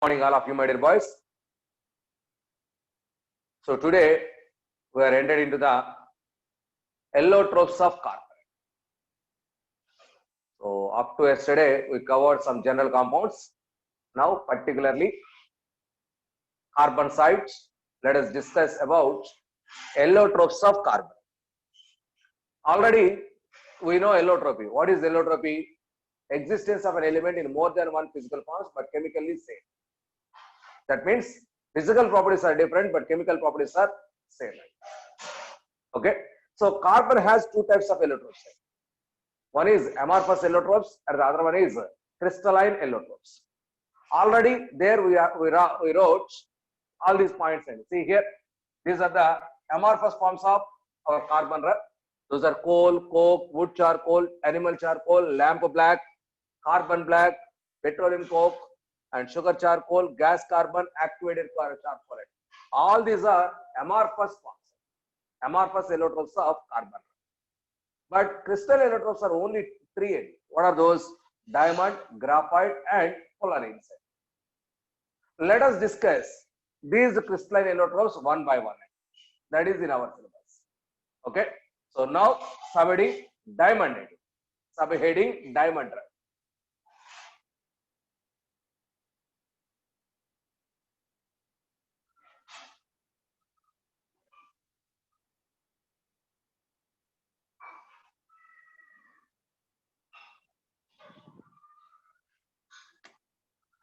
Morning, all of you, my dear boys. So today we are entered into the allotropes of carbon. So up to yesterday we covered some general compounds. Now particularly carbon sites. Let us discuss about allotropes of carbon. Already we know allotropy. What is allotropy? Existence of an element in more than one physical forms but chemically same. That means physical properties are different but chemical properties are same. Okay. So carbon has two types of allotropes. One is amorphous allotropes and the other one is crystalline allotropes. Already there we wrote all these points in. See here, these are the amorphous forms of our carbon. Those are coal, coke, wood charcoal, animal charcoal, lamp black, carbon black, petroleum coke, and sugar charcoal, gas carbon, activated charcoal. All these are amorphous forms, amorphous allotropes of carbon. But crystal allotropes are only three. What are those? Diamond, graphite, and fullerene. Let us discuss these crystalline allotropes one by one. That is in our syllabus. Okay. So now subheading diamond. Subheading diamond.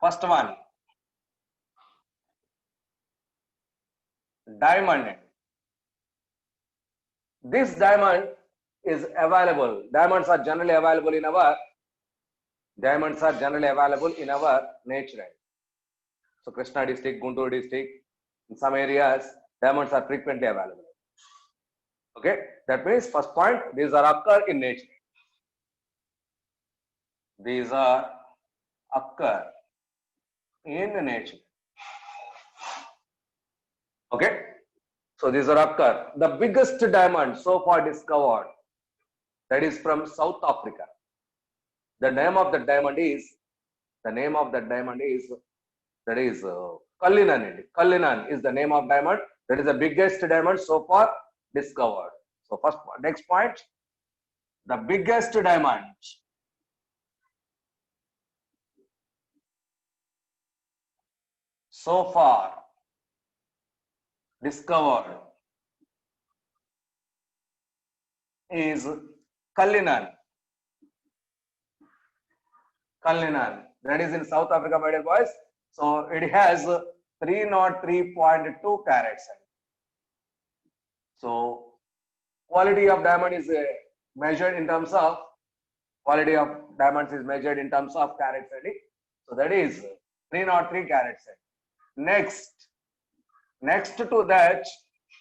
First one, diamond. This diamond is available. Diamonds are generally available in our nature. So Krishna district, Guntur district, in some areas, diamonds are frequently available. Okay, that means first point, these are occur in nature. These are occur in nature. Okay, so these are occur. The biggest diamond so far discovered, that is from South Africa. The name of the diamond is Cullinan. Cullinan is the name of diamond. That is the biggest diamond so far discovered. So first, next point, the biggest diamond. So far discovered is Cullinan. That is in South Africa, my dear boys. So it has 303.2 carats. So quality of diamond is measured in terms of carats. So that is 303 carats. Next to that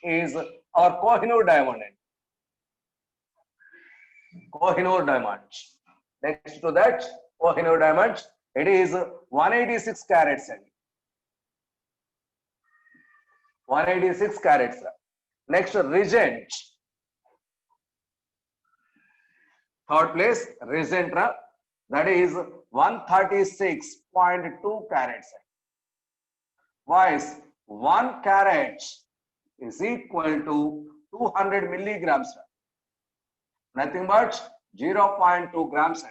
is our Kohinoor diamond. Next to that, Kohinoor diamond, it is 186 carats. 186 carats. Next, Regent. Third place, Regent, that is 136.2 carats. Wise, 1 carat is equal to 200 milligrams. Nothing but 0.2 grams.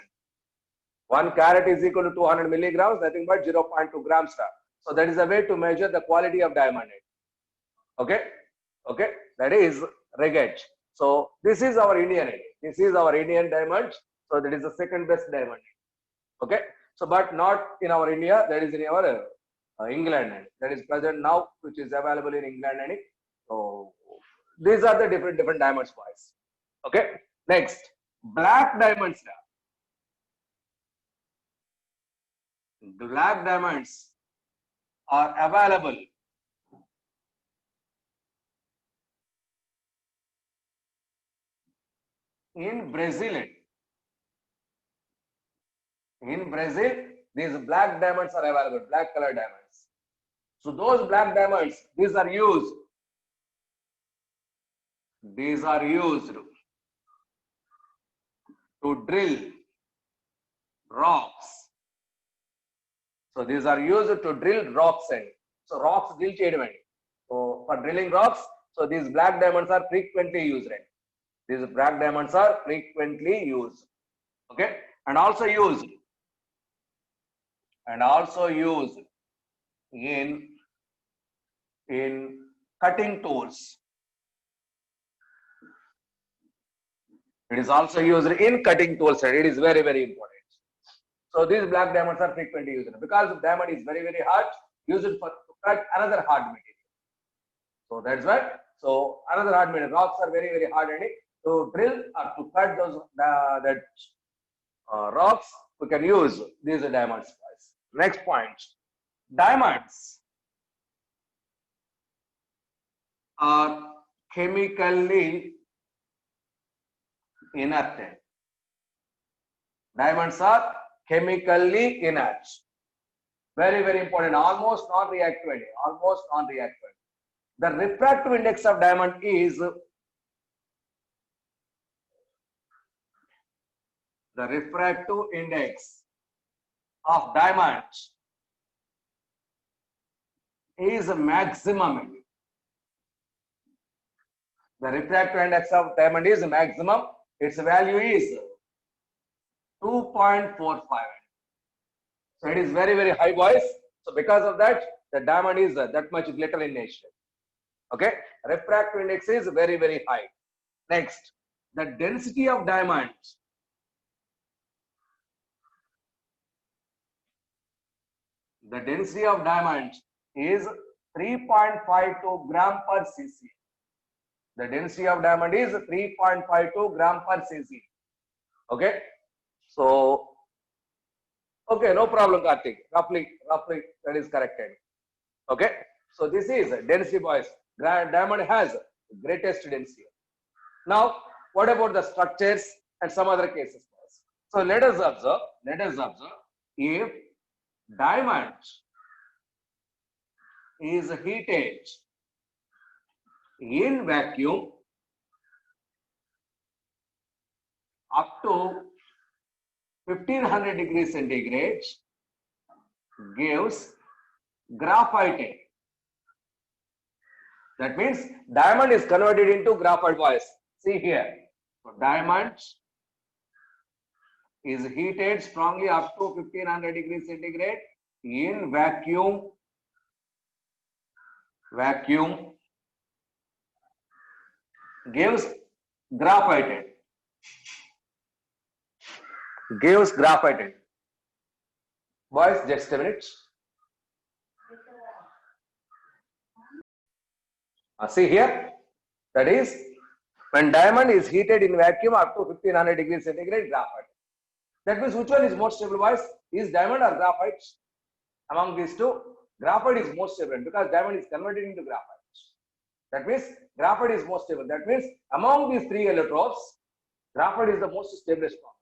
1 carat is equal to 200 milligrams, nothing but 0.2 grams. So that is a way to measure the quality of diamond. Okay, that is regate. So this is our Indian diamond. So that is the second best diamond. Okay, so but not in our India, that is in our England. That is present now, which is available in England. So these are the different diamonds, boys. Okay, next, black diamonds. Black diamonds are available in Brazil. In Brazil, these black diamonds are available, black color diamonds. So those black diamonds, these are used to drill rocks So these are used to drill rocks and so rocks drill cheyadamandi. So for drilling rocks, so these black diamonds are frequently used. Right? These black diamonds are frequently used. Okay, and also used in cutting tools. It is also used in cutting tools, and it is very, very important. So these black diamonds are frequently used because diamond is very, very hard, used for to cut another hard material. So that's why. So another hard material, rocks are very, very hard, and to drill or to cut those rocks, we can use these diamonds. Next point, diamonds are chemically inert. Diamonds are chemically inert. Very, very important. Almost non-reactive. Almost non-reactive. The refractive index of diamond is the refractive index of diamond is maximum. The refractive index of diamond is maximum. Its value is 2.45. So it is very, very high, boys. So because of that, the diamond is that much glitter in nature. Okay, refractive index is very, very high. Next, the density of diamond is 3.52 gram per cc. The density of diamond is 3.52 gram per cc. Okay, so okay, no problem, Karthik. Roughly that is corrected. Okay, so this is density, boys. Diamond has greatest density. Now, what about the structures and some other cases? So let us observe if diamond is heated in vacuum up to 1500 degrees centigrade gives graphite. That means diamond is converted into graphite, boys. See here. So diamond is heated strongly up to 1500 degrees centigrade in vacuum gives graphite. Boys, just a minute. See here, that is when diamond is heated in vacuum up to 1500 degrees centigrade, graphite. That means which one is more stable, boys? Is diamond or graphite? Among these two, graphite is most stable because diamond is converted into graphite. That means graphite is most stable. That means among these three electrodes, graphite is the most stablest form.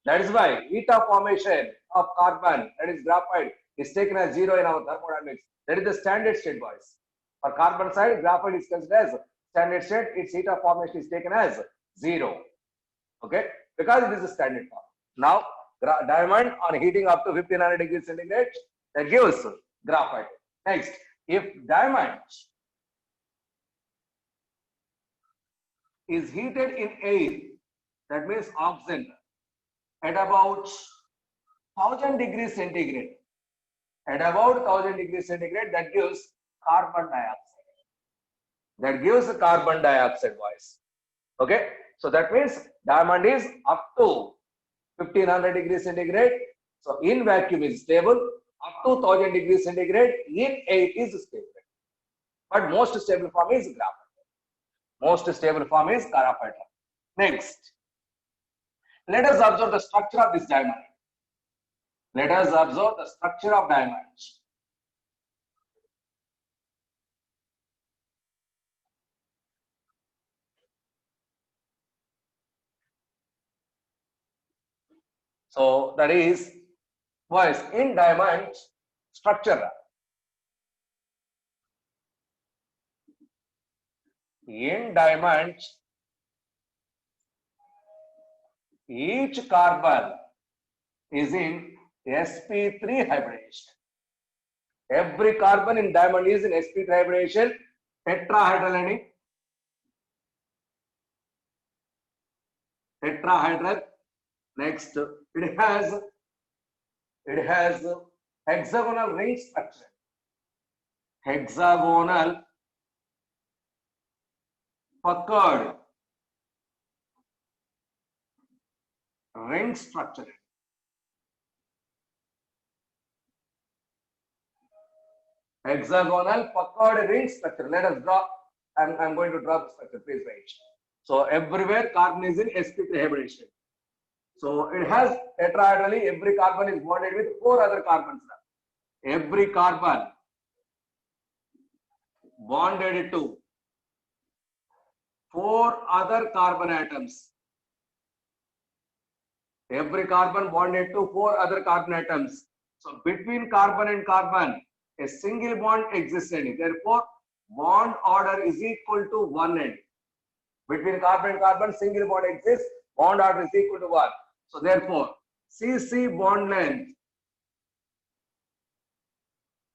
That is why heat of formation of carbon, that is graphite, is taken as 0 in our thermodynamics. That is the standard state, boys. For carbon side, graphite is considered as standard state. Its heat of formation is taken as 0. Okay, because it is a standard form. Now, diamond on heating up to 1500 degrees centigrade, that gives graphite. Next, if diamond is heated in air, that means oxygen, at about 1000 degrees centigrade, that gives carbon dioxide. Boys. Okay, so that means diamond is up to 1500 degrees centigrade. So in vacuum is stable. Up to 1000 degrees centigrade in air is stable. But most stable form is graphite. Next, let us observe the structure of this diamond. So that is, boys, in diamond structure. In diamond, each carbon is in sp3 hybridization. Every carbon in diamond is in sp3 hybridization, tetrahedral and tetrahedral. Next, it has hexagonal ring structure. Hexagonal puckered ring structure. Hexagonal puckered ring structure. Let us draw. I'm going to draw the structure. Please wait. So everywhere carbon is in sp3 hybridization. So it has tetrahedrally. Every carbon is bonded with 4 other carbons. Every carbon bonded to 4 other carbon atoms. Every carbon bonded to 4 other carbon atoms. So between carbon and carbon, a single bond existed. Therefore, bond order is equal to 1 end. Between carbon and carbon, single bond exists. Bond order is equal to 1. So therefore, CC bond length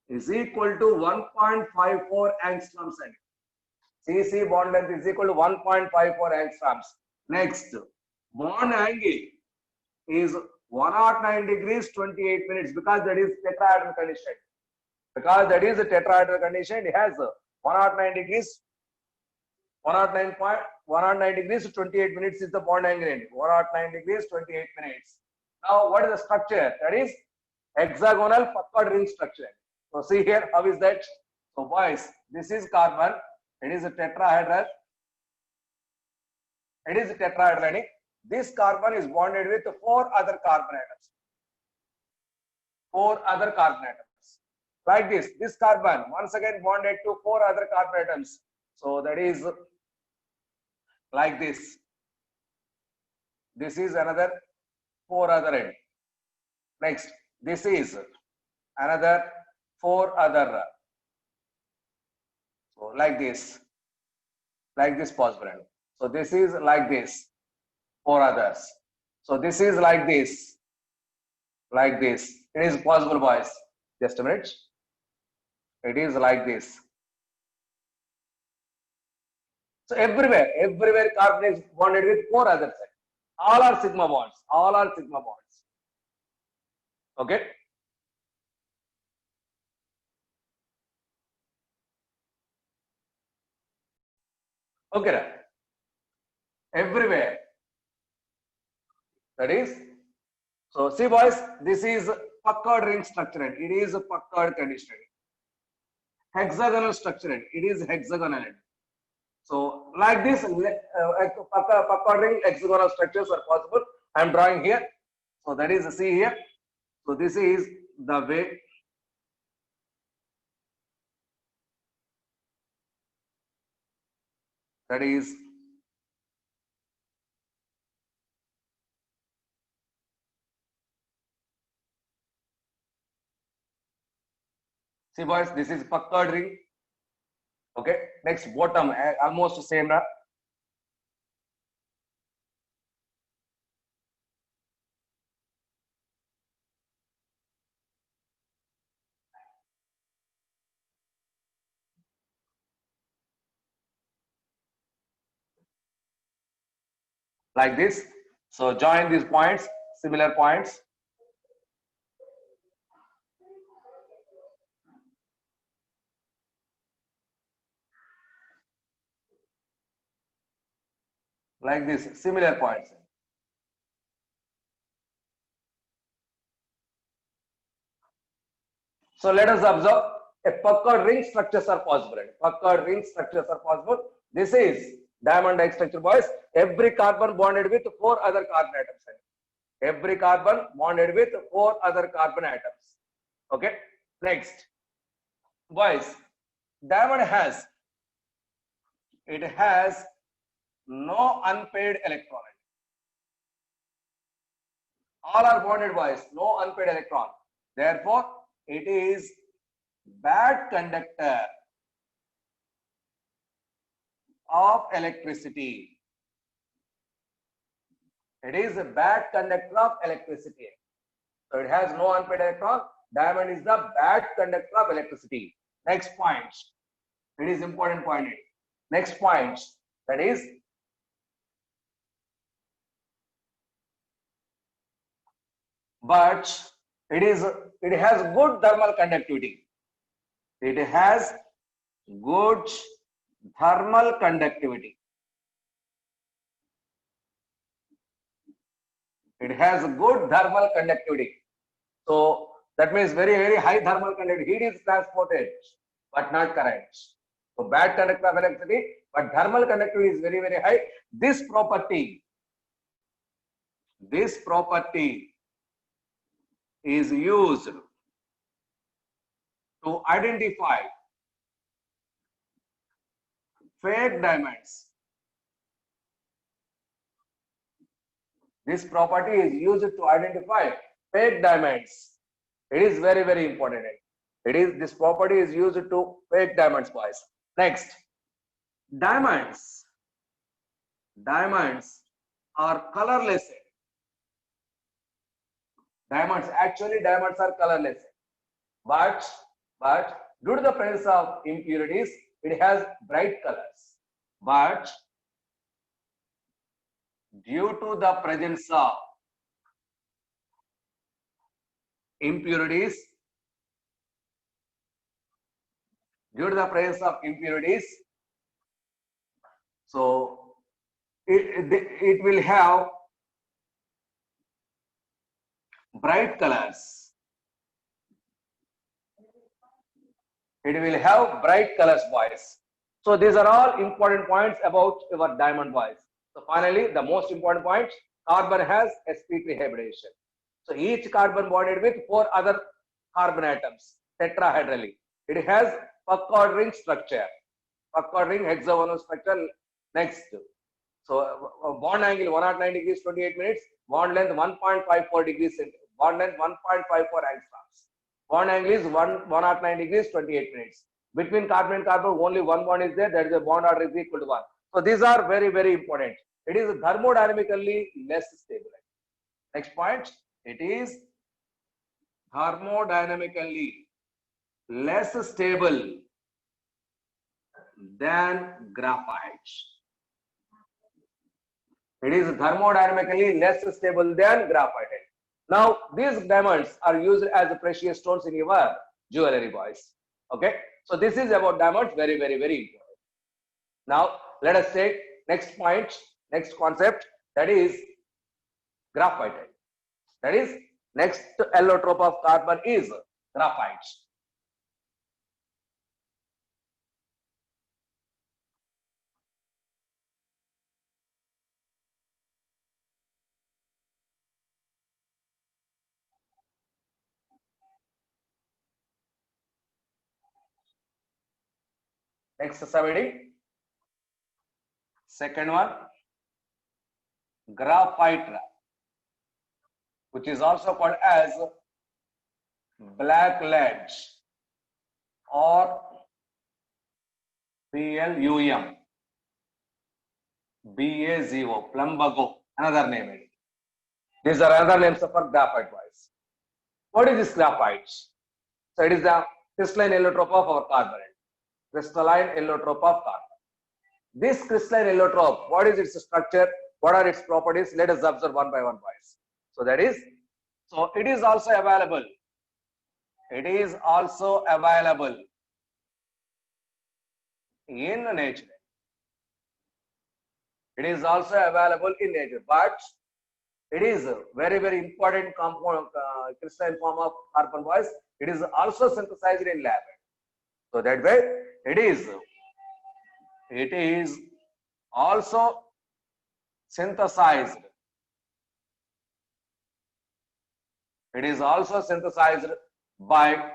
is equal to 1.54 angstroms. CC bond length is equal to 1.54 angstroms. Next, bond angle is 109 degrees 28 minutes because that is tetrahedral condition. Because that is a tetrahedral condition, it has 109 degrees. 109 degrees 28 minutes is the bond angle. 109 degrees 28 minutes. Now, what is the structure? That is hexagonal puckered ring structure. So see here, how is that? So boys, this is carbon. It is a tetrahedral. It is a tetrahedral. This carbon is bonded with 4 other carbon atoms. 4 other carbon atoms. Like this. This carbon once again bonded to 4 other carbon atoms. So that is like this. This is another 4 other end. Next, this is another 4 other. So like this possible. So this is like this, 4 others. So this is like this. It is possible, boys. Just a minute. It is like this. So everywhere carbon is bonded with 4 others. All are sigma bonds. Okay. Okay. Everywhere. That is. So see, boys, this is puckered ring structure. It is a puckered condition. Hexagonal structure. It is hexagonal. So like this, puckered ring hexagonal structures are possible. I am drawing here. So that is, see here. So this is the way. That is see, boys, this is puckered ring. Okay. Next, bottom, almost same now. Like this. So join these points, similar points. Like this, similar points. So let us observe a puckered ring structures are possible. Puckered ring structures are possible. This is diamond-like structure, boys. Every carbon bonded with 4 other carbon atoms. Every carbon bonded with 4 other carbon atoms. Okay. Next, boys, diamond has no unpaired electron. All are bonded, boys. No unpaired electron. Therefore, it is bad conductor of electricity. It is a bad conductor of electricity. So it has no unpaired electron. diamond is the bad conductor of electricity. Next point. It is important point. Next point, that is but it has good thermal conductivity. It has good thermal conductivity. It has good thermal conductivity. So that means very high thermal conductivity. Heat is transported, but not current. So bad conductor of electricity, but thermal conductivity is very high. This property is used to identify fake diamonds. This property is used to identify fake diamonds. It is very important. This property is used to fake diamonds, boys. Next, diamonds are colorless. Diamonds are colorless, but due to the presence of impurities, it has bright colors. But due to the presence of impurities, so it will have bright colors. It will have bright colors, boys. So these are all important points about your diamond, boys. So finally, the most important point, carbon has sp3 hybridization. So each carbon bonded with 4 other carbon atoms tetrahedrally. It has Puckard ring structure, Puckard ring hexagonal structure. Next, so bond angle 109 degrees 28 minutes, bond length 1.54 degrees, bond length 1.54 angstroms. Bond angle is 109 degrees 28 minutes. Between carbon and carbon, only one bond is there. That is the bond order is equal to 1. So these are very important. It is thermodynamically less stable. Next point, it is thermodynamically less stable than graphite. It is thermodynamically less stable than graphite. Now, these diamonds are used as precious stones in your jewelry, boys. Okay, so this is about diamonds, very important. Now, let us take next point, next concept, that is graphite. That is next allotrope of carbon is graphite. Next subheading, second one, graphite, which is also called as black lead or PLUM, BAZO, plumbago, another name. These are other names for graphite, boys. What is this graphite? So it is the crystalline allotrope of our carbon. Crystalline allotrope of carbon. This crystalline allotrope, what is its structure? What are its properties? Let us observe one by one, boys. So that is, so it is also available. It is also available in nature. It is also available in nature, but it is a very important component, crystalline form of carbon, boys. It is also synthesized in lab. So that way, it is also synthesized. It is also synthesized by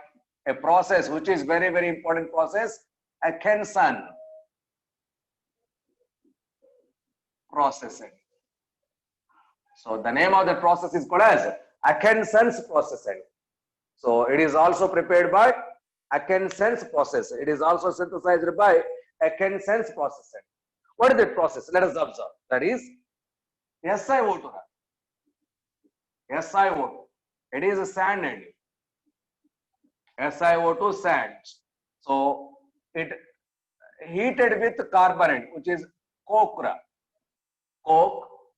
a process which is very important process, Atkinson processing. So the name of the process is called as Atkinson's processing. So it is also prepared by Atkinson's process. It is also synthesized by Atkinson's processing. What is that process? Let us observe. That is SiO2. SiO2. It is a sand. SiO2 sand. So it heated with carbonate, which is coke,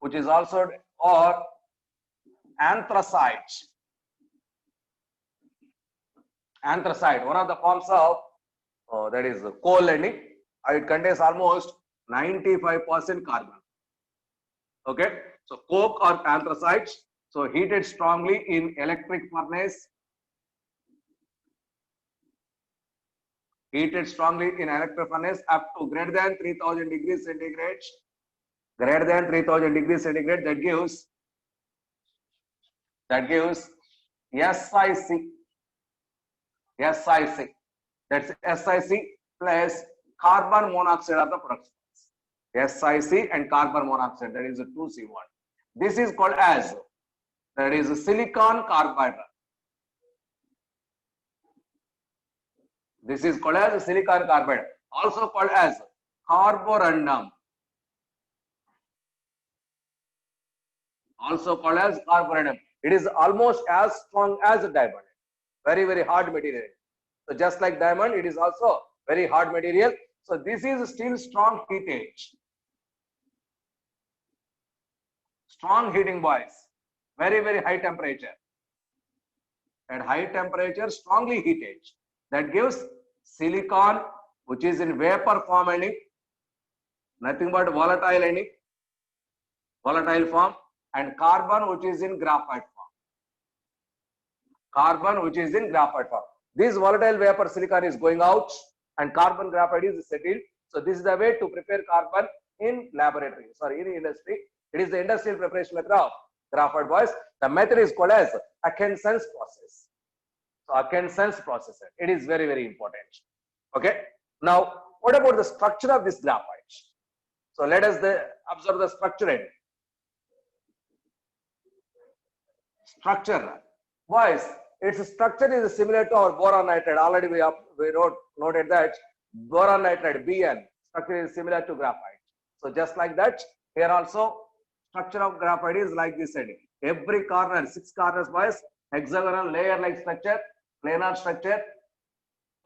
which is also, or anthracite. Anthracite, one of the forms of that is coal, and it contains almost 95% carbon. Okay, so coke or anthracite, so heated strongly in electric furnace. Heated strongly in electric furnace up to greater than 3000 degrees centigrade. Greater than 3000 degrees centigrade, that gives SiC. SiC. That's SiC plus carbon monoxide of the production. SiC and carbon monoxide, that is a 2C1. This is called as, that is silicon carbide. This is called as silicon carbide, also called as carborundum. Also called as carborundum. It is almost as strong as a diamond. Very, very hard material. So just like diamond, it is also very hard material. So this is still strong heatage. Strong heating, boys. Very, very high temperature. At high temperature, strongly heatage. That gives silicon, which is in vapor form, and nothing but volatile form, and carbon, which is in graphite form. Carbon, which is in graphite form. This volatile vapor silicon is going out, and carbon graphite is settled. So this is the way to prepare carbon in laboratory. Sorry, in industry. It is the industrial preparation method of graphite, boys. The method is called as Atkinson's process. So Atkinson's process. It is very, very important. Okay. Now, what about the structure of this graphite? So let us observe the structure. Structure, boys. Its structure is similar to our boron nitride. Already we noted that boron nitride (Bn) structure is similar to graphite. So just like that, here also structure of graphite is like this. Every corner, 6 corners, boys, hexagonal layer-like structure, planar structure.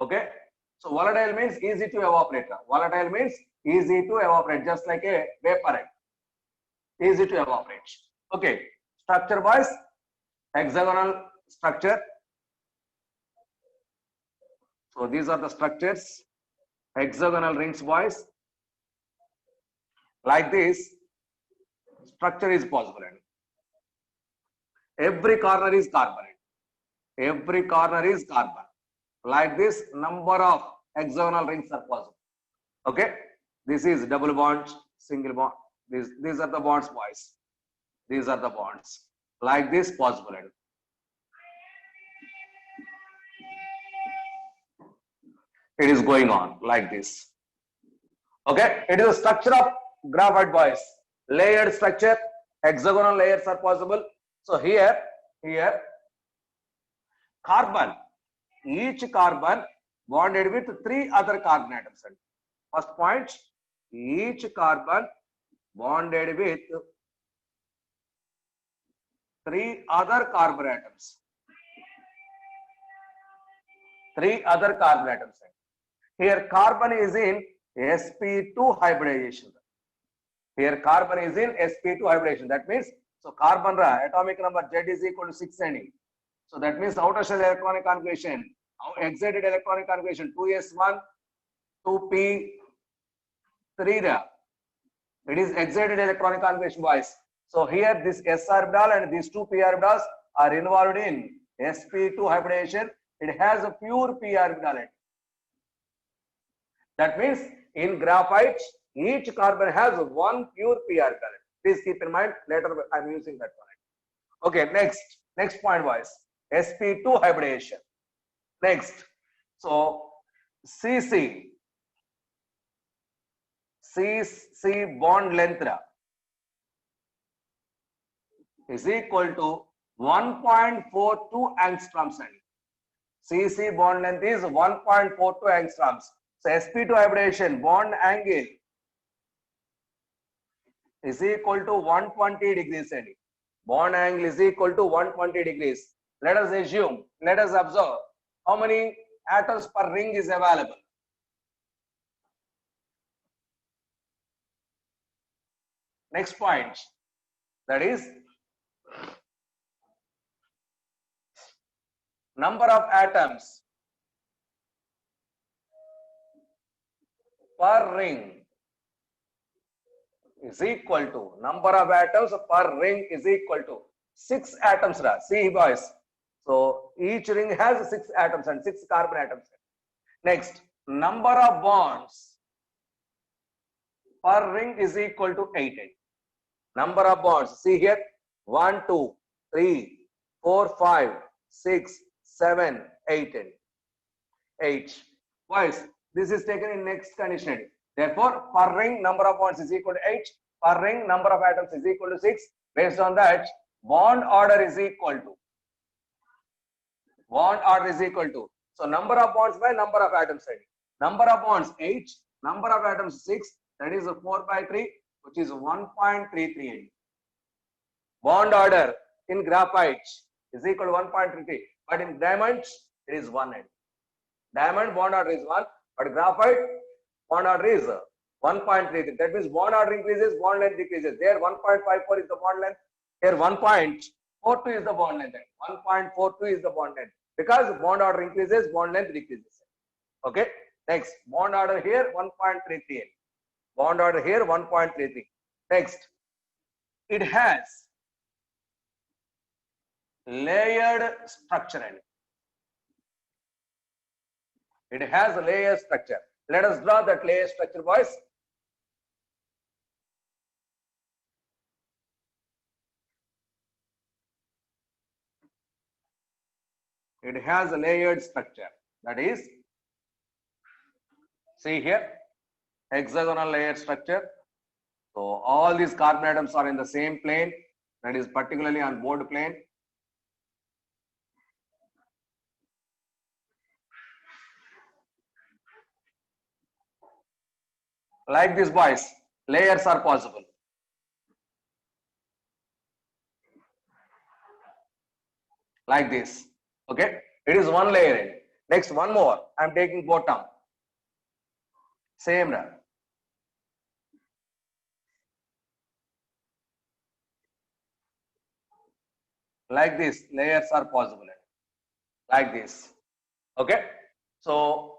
Okay. So volatile means easy to evaporate. Volatile means easy to evaporate, just like a vapor. Easy to evaporate. Okay. Structure, boys, hexagonal structure. So these are the structures, hexagonal rings, boys. Like this, structure is possible. Every corner is carbon. Every corner is carbon. Like this, number of hexagonal rings are possible. Okay, this is double bond, single bond. These are the bonds, boys. These are the bonds. Like this, possible. It is going on like this. Okay, it is a structure of graphite, boys. Layered structure, hexagonal layers are possible. So here, carbon, each carbon bonded with 3 other carbon atoms. First point, each carbon bonded with 3 other carbon atoms. 3 other carbon atoms. Here carbon is in sp2 hybridization. Here carbon is in sp2 hybridization. That means, so carbon atomic number Z is equal to 6N. So that means outer shell electronic configuration, excited electronic configuration 2s1, 2p3. It is excited electronic configuration, boys. So here this s orbital and these 2 p orbitals are involved in sp2 hybridization. It has a pure p orbital. That means in graphite, each carbon has 1 pure p orbital. Please keep in mind, later I am using that one. Okay, next point, boys. sp2 hybridization. Next, so CC bond length is equal to 1.42 angstroms. CC bond length is 1.42 angstroms. So sp2 hybridization bond angle is equal to 120 degrees. Bond angle is equal to 120 degrees. Let us assume, let us observe How many atoms per ring is available? Next point, that is number of atoms per ring is equal to number of atoms per ring is equal to 6 atoms. See boys, so each ring has 6 atoms and 6 carbon atoms. Next, number of bonds per ring is equal to 8. Number of bonds, see here, 1 2 3 4 5 6 7 8 8. Boys, this is taken in next condition. Therefore, per ring number of bonds is equal to 8. Per ring number of atoms is equal to 6. Based on that, bond order is equal to. So number of bonds by number of atoms. Number of bonds 8. Number of atoms 6. That is 4 by 3, which is 1.33. Bond order in graphite is equal to 1.33. But in diamonds, it is 1. Diamond bond order is 1. But graphite bond order is 1.33. That means bond order increases, bond length decreases. There 1.54 is the bond length. Here 1.42 is the bond length. 1.42 is the bond length. Because bond order increases, bond length decreases. Okay. Next, bond order here 1.33. Bond order here 1.33. Next, it has layered structure. It has a layer structure. Let us draw that layer structure, boys. It has a layered structure. That is, see here, hexagonal layer structure. So all these carbon atoms are in the same plane. That is particularly on board plane. Like this, boys, layers are possible. Like this. Okay, it is one layer. Next, one more. I am taking bottom. Same. Like this, layers are possible. Like this. Okay. So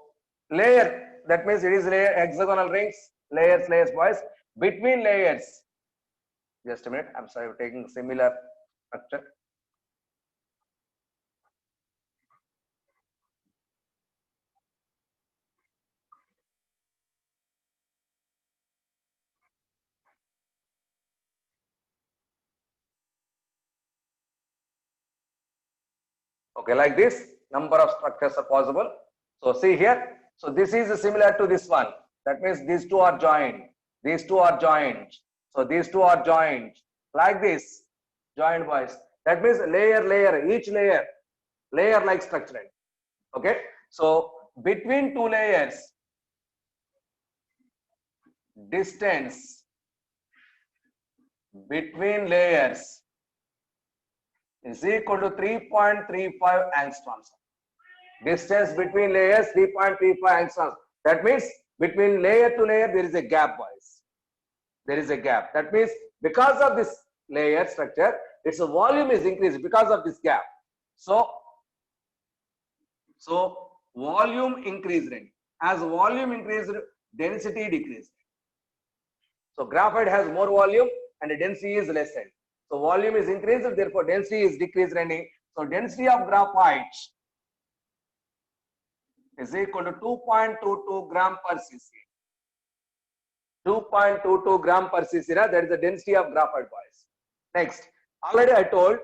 layer, that means it is layer, hexagonal rings, layers, boys. Between layers, just a minute. I'm sorry, we're taking similar structure. Okay, like this, number of structures are possible. So see here. So this is similar to this one. That means these two are joined. These two are joined. So these two are joined. Like this, joined, boys. That means layer, each layer like structure. Okay. So between two layers, distance between layers is equal to 3.35 angstroms. Distance between layers 3.35 angstroms. That means between layer to layer there is a gap, boys. There is a gap. That means because of this layer structure, its volume is increased because of this gap. So volume increased. As volume increased, density decreased. So graphite has more volume and the density is less. So volume is increased, therefore density is decreased. So density of graphite is equal to 2.22 gram per cc. 2.22 gram per cc. That is the density of graphite, boys. Next, already I told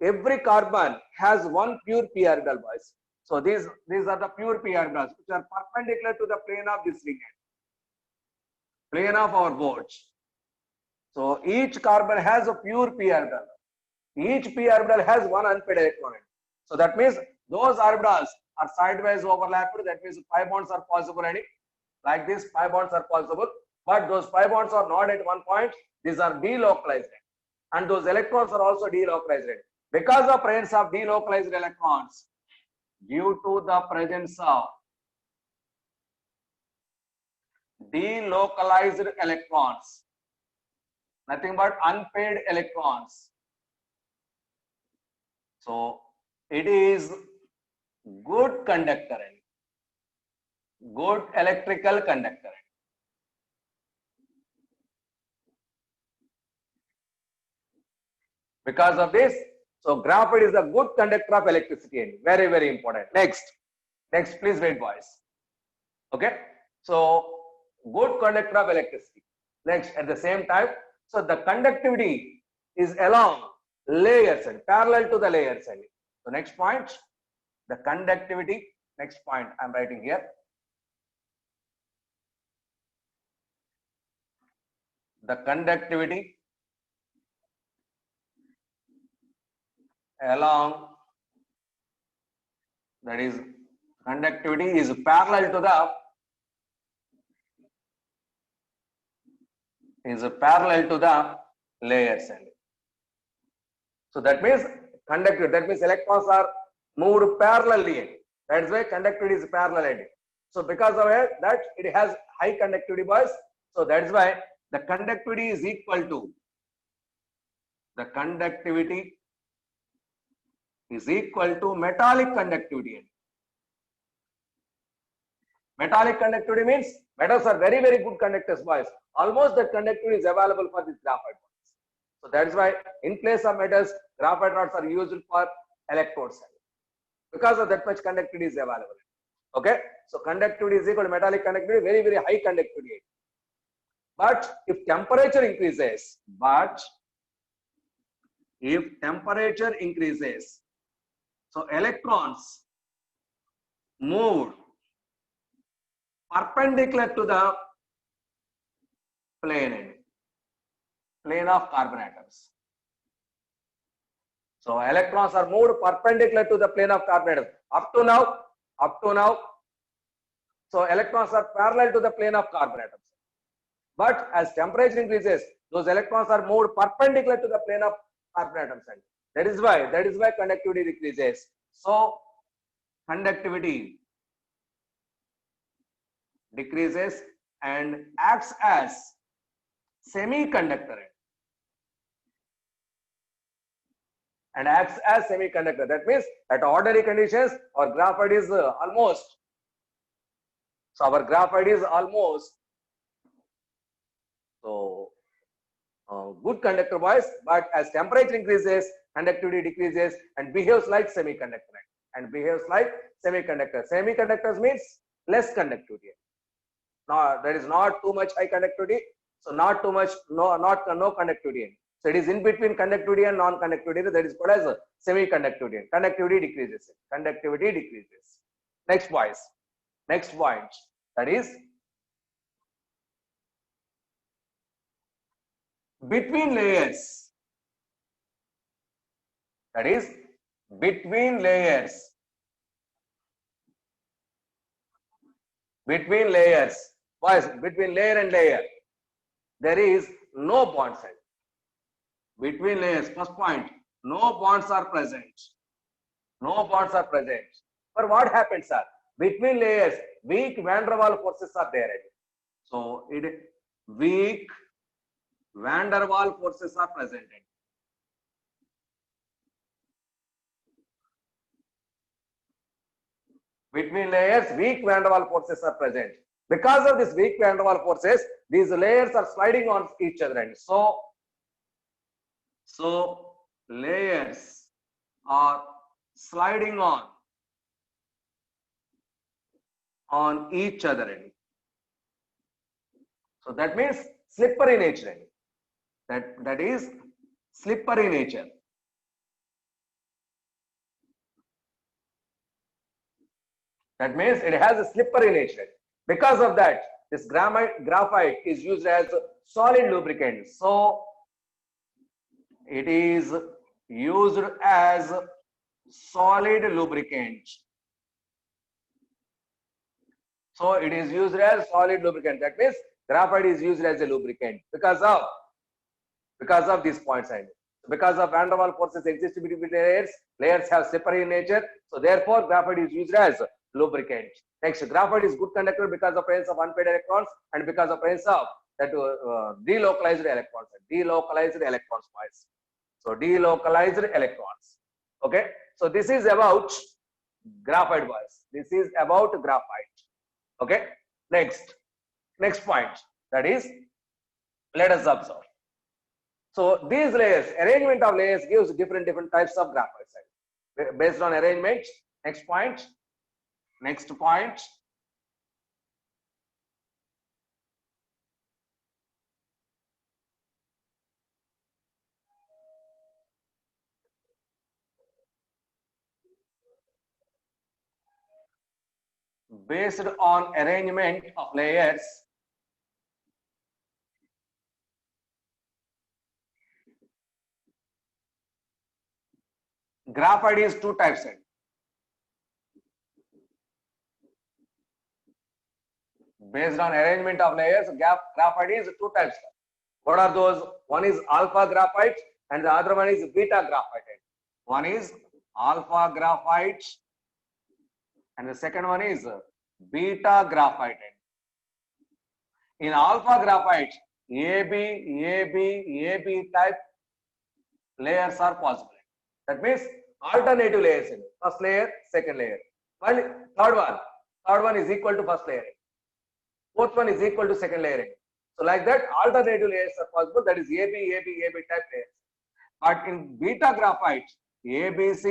every carbon has one pure p orbital, boys. So these are the pure p orbitals which are perpendicular to the plane of this ring, plane of our board. So each carbon has a pure p orbital. Each p orbital has one unpaired electron. So that means those orbitals are sidewise overlapped. That means pi bonds are possible. Like this, pi bonds are possible. But those pi bonds are not at one point. These are delocalized. And those electrons are also delocalized. Because of presence of delocalized electrons, due to the presence of delocalized electrons, nothing but unpaired electrons. So it is good conductor and good electrical conductor. Because of this, so graphite is a good conductor of electricity and very, very important. Next, please wait, boys. Okay, so good conductor of electricity. Next, at the same time, so the conductivity is along layers and parallel to the layers. And so next point, the conductivity. Next point I'm writing here. The conductivity along, that is, conductivity is parallel to the layers. And so that means conductivity, that means electrons are moved parallelly. That's why conductivity is parallel. So because of that, it has high conductivity, boys. So that's why the conductivity is equal to metallic conductivity. Metallic conductivity means metals are very, very good conductors, boys. Almost that conductivity is available for this graphite. So that's why in place of metals, graphite rods are used for electrodes. Because of that much conductivity is available. Okay, so conductivity is equal to metallic conductivity, very, very high conductivity. But if temperature increases, so electrons move perpendicular to the plane of carbon atoms. So electrons are moved perpendicular to the plane of carbon atoms. Up to now, so electrons are parallel to the plane of carbon atoms. But as temperature increases, those electrons are moved perpendicular to the plane of carbon atoms. That is why conductivity decreases. So conductivity decreases and acts as semiconductor. That means at ordinary conditions, our graphite is almost. So our graphite is almost good conductor, boys. But as temperature increases, conductivity decreases and behaves like semiconductor. Semiconductors means less conductivity. Now there is not too much high conductivity, so not too much no conductivity. So it is in between conductivity and non-conductivity. That is called as semiconductivity. Conductivity decreases. Next, boys. Next point, that is between layers. Between layers, boys, between layer and layer, there is no bonds. Between layers, first point, no bonds are present. But what happens, sir? Between layers, weak van der Waals forces are there. So weak van der Waals forces are present. Between layers, weak van der Waals forces are present. Because of this weak van der Waals forces, these layers are sliding on each other. And so layers are sliding on each other. So that means slippery nature. That is slippery nature. That means it has a slippery nature. Because of that, this graphite is used as solid lubricant. So it is used as solid lubricant. That means graphite is used as a lubricant because of these points. Because of van der Waals forces exist between layers, layers have slippery in nature. So therefore, graphite is used as lubricant. Next, graphite is good conductor because of presence of unpaired electrons and because of presence of that delocalized electrons. Delocalized electrons, boys. So delocalized electrons. Okay. So this is about graphite, boys. This is about graphite. Okay. Next point. That is, let us observe. So these layers, arrangement of layers gives different types of graphite. Based on arrangement. Next point. Based on arrangement of layers, graphite is two types. Based on arrangement of layers, graphite is two types. What are those? One is alpha graphite and the other one is beta graphite. One is alpha graphite and the second one is beta graphite. In alpha graphite, AB type layers are possible. That means alternative layers. First layer, second layer. While third one is equal to first layer. Fourth one is equal to second layer. So like that, alternative layers are possible. That is AB type layers. But in beta graphite, ABC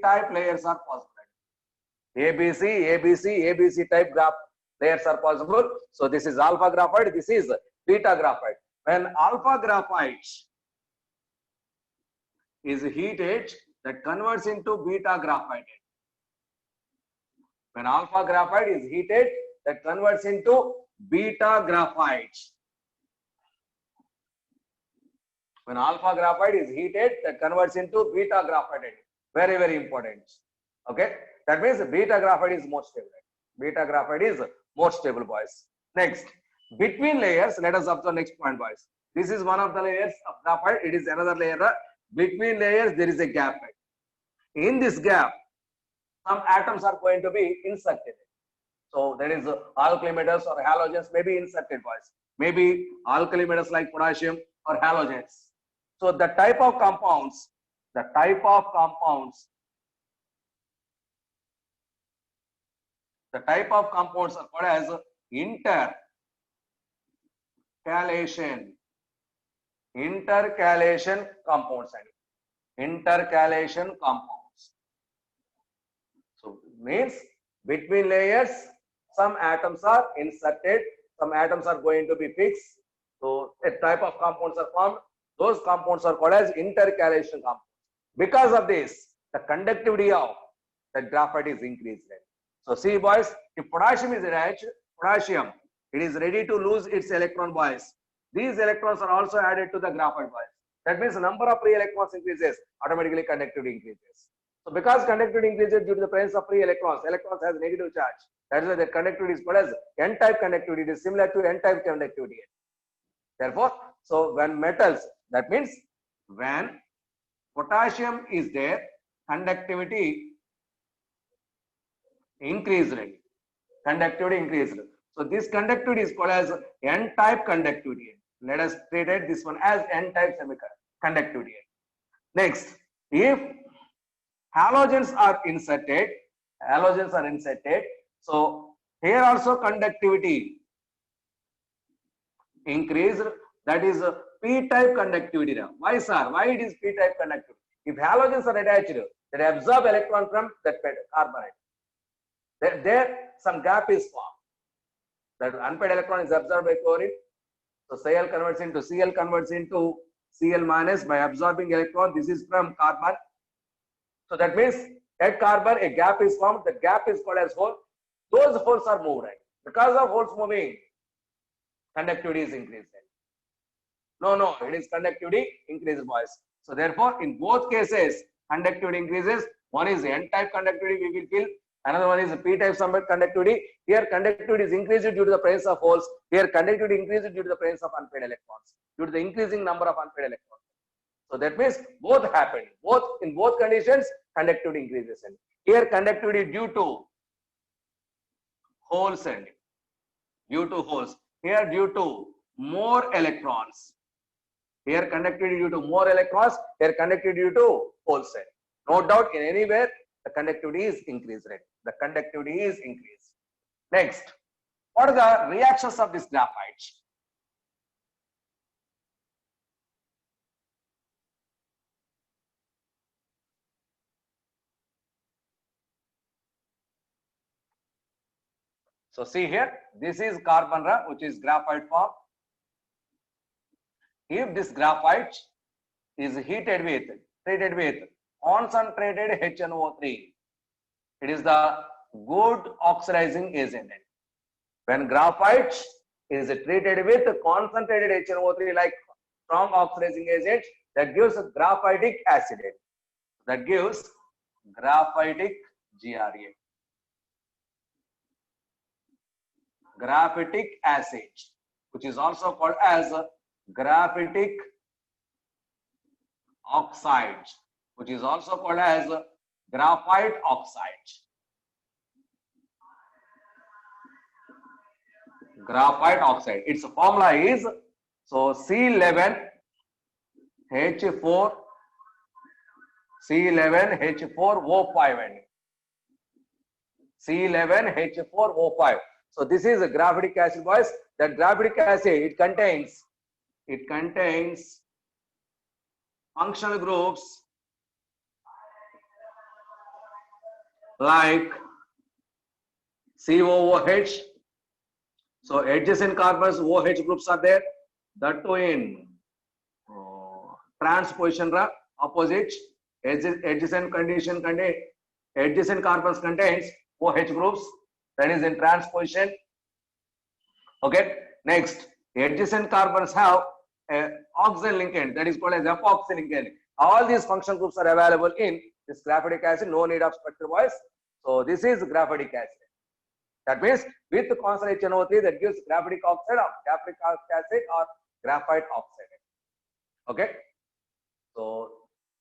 type layers are possible. ABC type layers are possible. So this is alpha graphite, this is beta graphite. When alpha graphite is heated, that converts into beta graphite. When alpha graphite is heated, that converts into beta graphite. When alpha graphite is heated, that converts into beta graphite. Very, very important. Okay. That means beta graphite is more stable. Beta graphite is more stable, boys. Next, between layers, let us observe next point, boys. This is one of the layers of graphite. It is another layer. Between layers, there is a gap. In this gap, some atoms are going to be inserted. So there is alkali metals or halogens may be inserted, boys. Maybe alkali metals like potassium or halogens. So the type of compounds are called as intercalation compounds. Intercalation compounds. So means between layers, some atoms are inserted, some atoms are going to be fixed. So a type of compounds are formed. Those compounds are called as intercalation compounds. Because of this, the conductivity of the graphite is increased. So see, boys, if potassium is attached, it is ready to lose its electron, boys. These electrons are also added to the graphite, boys. That means the number of free electrons increases, automatically conductivity increases. So because conductivity increases due to the presence of free electrons has negative charge. That is why the conductivity is called as n-type conductivity. It is similar to n-type conductivity. Therefore, so when metals, that means when potassium is there, conductivity increased. So this conductivity is called as n-type conductivity. Let us treat this one as n-type conductivity. Next, if halogens are inserted, so here also conductivity increased. That is p-type conductivity. Why, sir? Why it is p-type conductivity? If halogens are attached, they absorb electron from that carbonate. There some gap is formed. That unpaired electron is absorbed by chlorine. So Cl converts into Cl minus by absorbing electron. This is from carbon. So that means at carbon a gap is formed. The gap is called as hole. Those holes are moved. Because of holes moving, conductivity is increased. No, it is conductivity increases, boys. So therefore, in both cases, conductivity increases. One is n-type conductivity, we will feel Another one is p-type conductivity. Here conductivity is increased due to the presence of holes. Here conductivity increased due to the presence of unpaired electrons, due to the increasing number of unpaired electrons. So that means both happen. In both conditions, conductivity increases. And here conductivity due to holes and due to holes. Here due to more electrons. Here conductivity due to more electrons. Here conductivity due to holes. No doubt in anywhere the conductivity is increased. Right? The conductivity is increased. Next, what are the reactions of this graphite? So see here, this is carbon, which is graphite form. If this graphite is treated with concentrated HNO3, it is the good oxidizing agent. When graphite is treated with concentrated HNO3 like strong oxidizing agent, that gives graphitic acid. That gives graphitic GRA. Graphitic acid, which is also called as graphitic oxide, which is also called as graphite oxide. Graphite oxide. Its formula is so C11H4 C11H4O5 and C11H4O5. So this is a graphitic acid, boys. That graphitic acid it contains functional groups like COOH. So adjacent carbons OH groups are there. That too in trans position opposite. Adjacent carbons contains OH groups. That is in trans position. Okay. Next, adjacent carbons have oxygen linkage. That is called as epoxy linkage. All these functional groups are available in this graphitic acid. No need of structure, boys. So this is graphitic acid. That means with the constant HNO3 that gives graphitic oxide or graphic acid or graphite oxide. Okay. So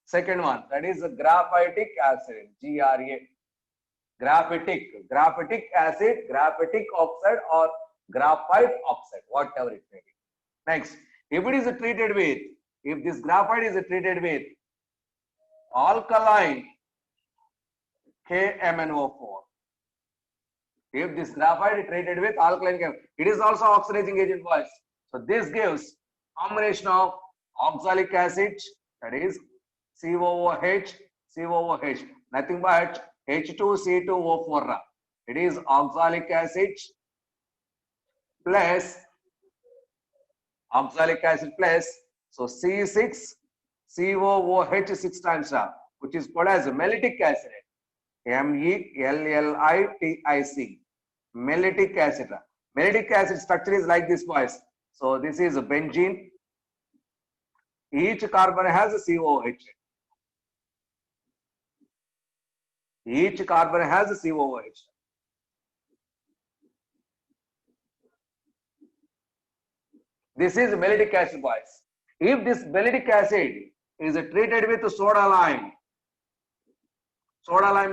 second one, that is graphitic acid, GRA. Graphitic acid, graphitic oxide or graphite oxide, whatever it may be. Next, if it is treated with, if this graphite is treated with alkaline KMnO4, if this graphite is treated with alkaline, it is also oxidizing agent, boys. So this gives combination of oxalic acid, that is COOH, nothing but H2C2O4. It is oxalic acid plus so C6COOH 6 times, which is called as mellitic acid. MELLITIC, mellitic acid. Mellitic acid structure is like this, boys. So this is a benzene. Each carbon has a COOH. Each carbon has a COOH. This is mellitic acid, boys. If this mellitic acid is treated with soda lime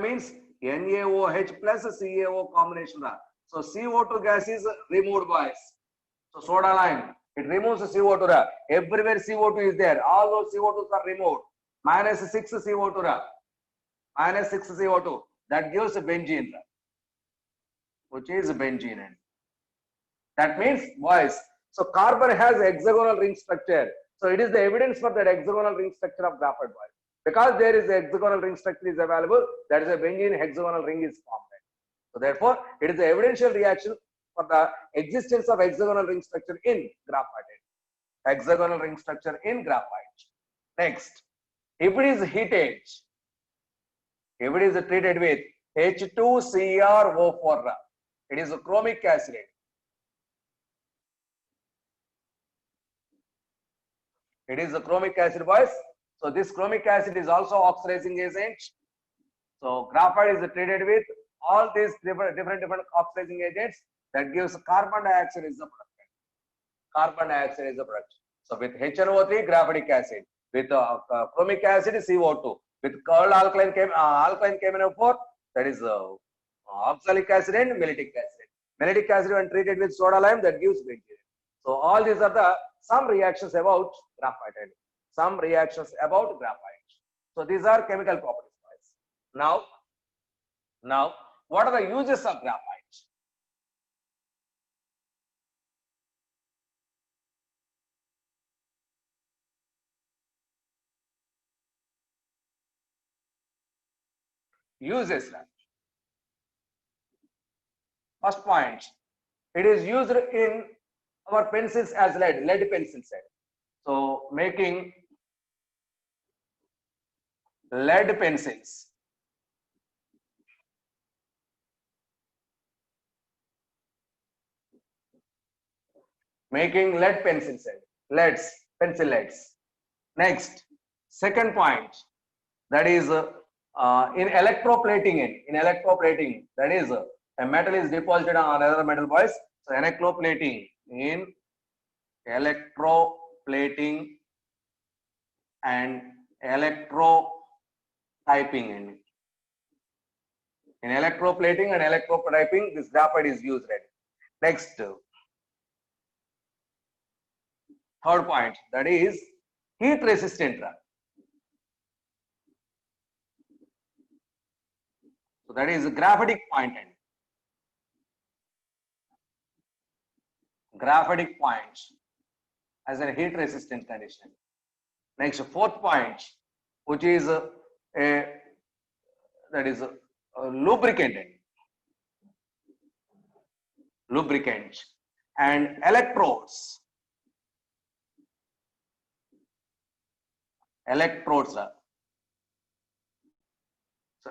means NaOH plus CaO combination. So CO2 gas is removed, boys. So soda lime, it removes the CO2. Everywhere CO2 is there. All those CO2s are removed. Minus 6 CO2. Minus 6 CO2. That gives benzene, which is benzene. That means, boys, so carbon has hexagonal ring structure. So it is the evidence for that hexagonal ring structure of graphite, boys. Because there is a hexagonal ring structure is available, that is a benzene hexagonal ring is formed. So therefore, it is the evidential reaction for the existence of hexagonal ring structure in graphite. Hexagonal ring structure in graphite. Next, if it is heated, if it is treated with H2CrO4, it is a chromic acid. It is a chromic acid, boys. So this chromic acid is also oxidizing agent. So graphite is treated with all these different oxidizing agents, that gives carbon dioxide is the product. Carbon dioxide is the product. So with HNO3, graphitic acid. With chromic acid, CO2. With curled alkaline KMNO4, that is oxalic acid and mellitic acid. Mellitic acid when treated with soda lime, that gives benzene. So all these are the some reactions about graphite. Some reactions about graphite. So these are chemical properties. Now, what are the uses of graphite? Uses. First point, it is used in our pencils as lead pencils. So making lead pencils. Making lead pencils, pencil leads. Next, second point, that is in electroplating. In electroplating, that is a metal is deposited on another metal, boys. So electroplating, in electroplating and electrotyping. In electroplating and electrotyping, this graphite is used. Next, third point, that is heat resistant. So that is graphitic point. Graphitic point as a heat resistant condition. Next, fourth point, which is that is a lubricant. Lubricant and electrodes. Electrodes. So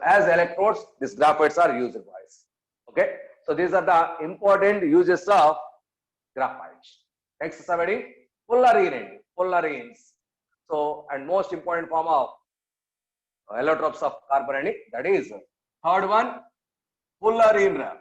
as electrodes, these graphites are used, boys. Okay. So these are the important uses of graphite. Next, somebody, fullerene. Fullerenes. So, and most important form of allotropes of carbon, that is third one, fullerene.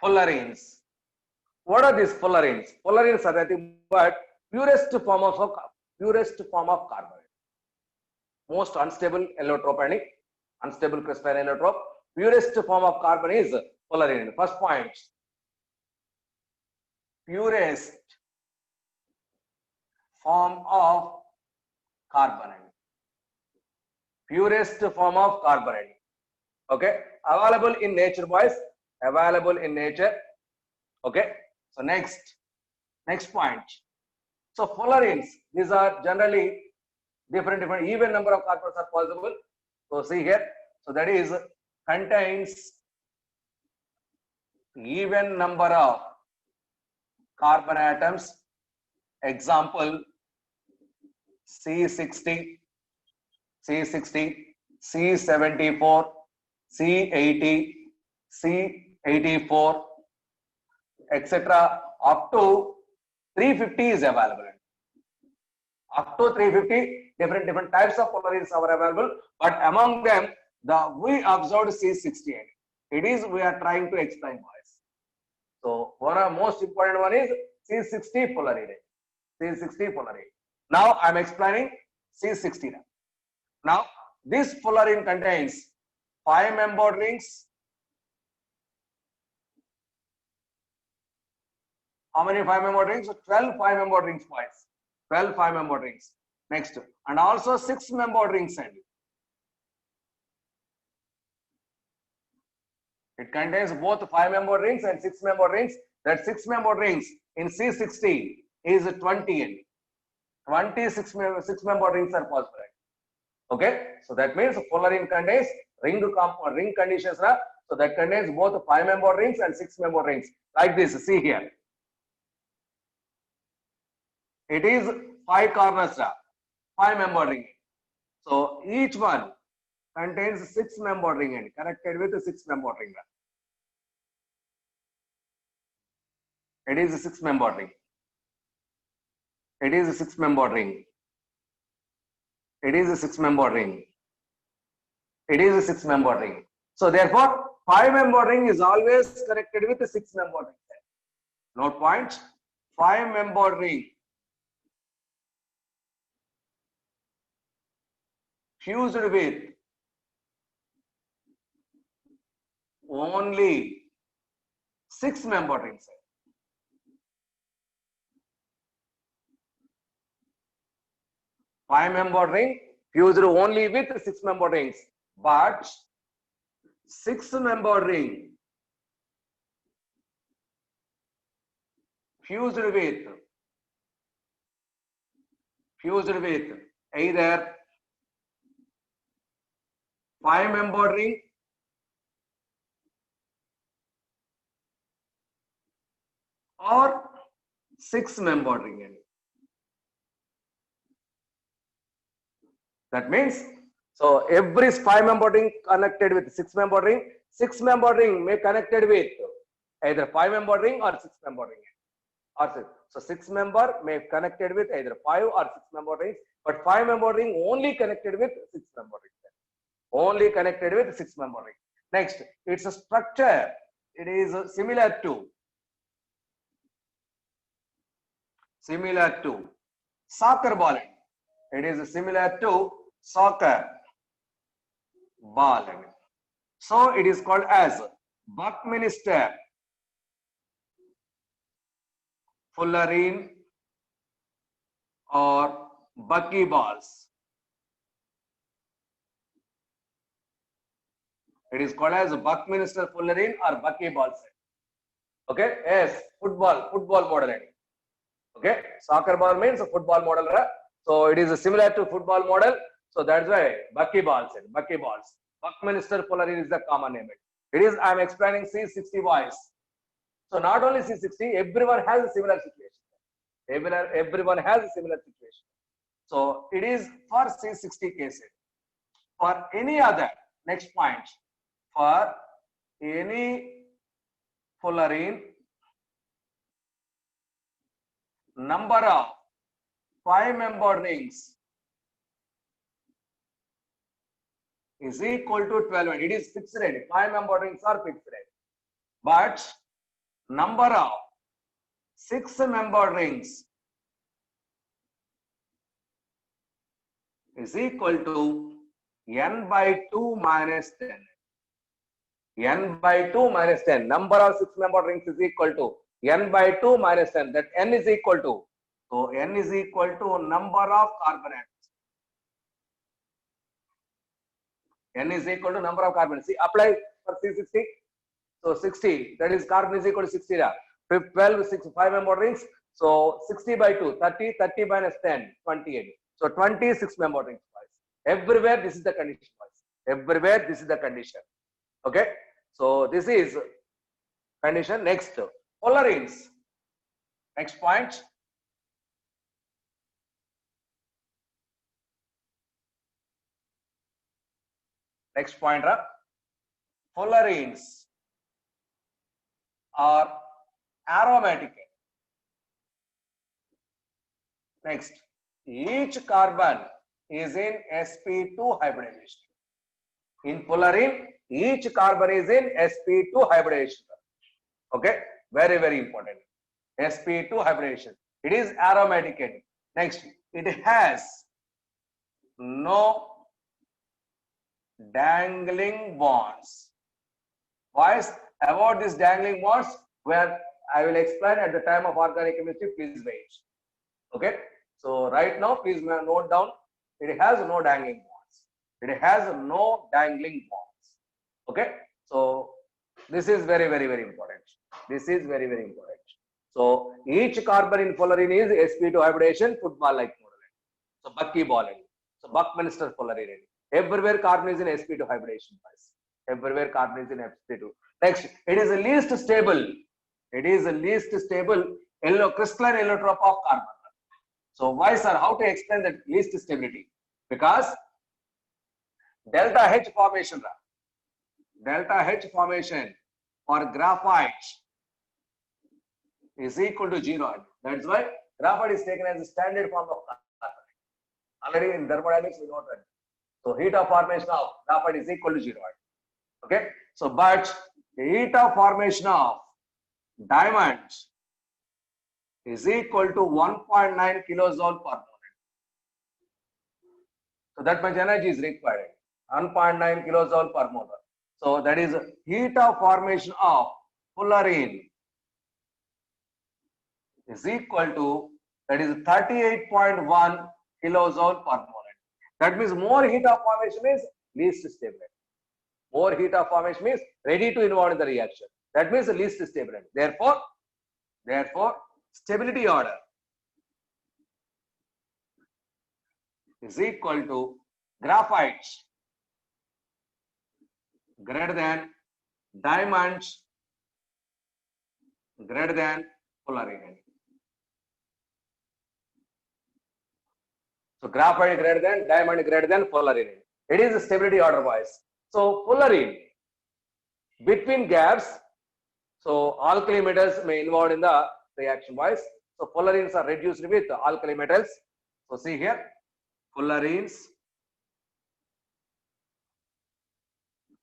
Fullerenes. What are these fullerenes? Fullerenes are nothing but purest form of carbon. Most unstable allotrope, unstable crystalline allotrope. Purest form of carbon is fullerene. First point, purest form of carbon. Purest form of carbon. Okay, available in nature, boys. Available in nature. Okay. So next point. So fullerenes, these are generally different even number of carbons are possible. So see here. So that is contains even number of carbon atoms. Example, C60, C74, C80, C84, etc. Up to 350 is available. Up to 350 different types of fullerenes are available, but among them we observed C60. It is we are trying to explain, boys. So one of most important one is C60 fullerene. C60 fullerene. Now I am explaining C60. Now this fullerene contains 5 membered rings. How many 5 membered rings? 12 5-membered rings, boys. 12 5-membered rings. Next, and also 6 membered rings. It contains both 5-membered rings and 6-membered rings. That 6-membered rings in C60 is 20. 6-membered rings are possible. Okay, so that means fullerene contains ring conditions. So that contains both 5-membered rings and 6-membered rings. Like this, see here. It is 5 corners. 5-membered ring. So each one contains 6-membered ring and connected with a 6-membered ring. It is a 6-membered ring. It is a 6-membered ring. It is a 6-membered ring. It is a 6-membered ring. So therefore, 5-membered ring is always connected with a 6-membered ring. Note point: 5-membered ring fused with only 6-membered rings. 5-membered ring fused only with 6-membered rings, but 6-membered ring fused with either 5-membered ring or 6-membered ring. That means, so every 5-membered ring connected with 6-membered ring, 6-membered ring may connected with either 5-membered ring or 6-membered ring. Or 6. So 6-member may connected with either 5 or 6-membered rings, but 5-membered ring only connected with 6-membered ring. Only connected with 6-membered ring. Next, its a structure. It is similar to soccer ball. It is similar to soccer ball. So it is called as Buckminster Fullerene or buckyballs. It is called as Buckminster Fullerene or buckyballs. Okay, yes, football model. Okay, soccer ball means a football model. So it is similar to football model. So that's why buckyballs. Buckminster Fullerene is the common name. It is, I am explaining C60 voice. So not only C60, everyone has a similar situation. Everyone has a similar situation. So it is for C60 cases. For any other, next point, for any Fullerene, number of 5-membered rings is equal to 12. It is fixed rate. 5-membered rings are fixed rate. But number of 6-membered rings is equal to n by 2 minus 10. N by 2 minus 10. Number of 6-membered rings is equal to n by 2 minus 10. That n is equal to, so n is equal to number of carbon atoms. N is equal to number of carbon. See, apply for C60. So 60, that is carbon is equal to 60. 12, 6, 5-membered rings. So 60 by 2, 30, 30 minus 10, 28. So 26-membered rings. Everywhere this is the condition. Everywhere this is the condition. Okay. So this is condition. Next, Fullerenes. Next point. Next point, Fullerenes are aromatic. Next, each carbon is in sp2 hybridization. In Fullerene, each carbon is in sp2 hybridization. Okay, very, very important. sp2 hybridization. It is aromatic. Next, it has no dangling bonds. Boys, about this dangling bonds, where I will explain at the time of organic chemistry, please wait. Okay, so right now, please note down, it has no dangling bonds. It has no dangling bonds. Okay, so this is very, very, very important. This is very, very important. So each carbon in Fullerene is sp2 hybridization, football-like model. So buckyball. So Buckminster Fullerene. Everywhere carbon is in sp2 hybridization. Everywhere carbon is in sp2. Next, it is the least stable. It is the least stable crystalline allotrope of carbon. So why, sir? How to explain that least stability? Because delta H formation, for graphite is equal to 0. That's why graphite is taken as a standard form of carbon. Already in thermodynamics we know that. So heat of formation of graphite is equal to 0. Okay. So but the heat of formation of diamond is equal to 1.9 kilojoule per mole. So that much energy is required. 1.9 kilojoule per mole. So that is heat of formation of fullerene is equal to, that is 38.1 kilojoule per mole. That means more heat of formation means least stable. More heat of formation means ready to involve in the reaction. That means the least stable. Therefore, stability order is equal to graphite greater than diamond greater than fullerene. So graphite greater than diamond greater than fullerene. It is a stability order wise. So fullerene between gaps. So alkali metals may involved in the reaction wise. So fullerenes are reduced with alkali metals. So see here, fullerenes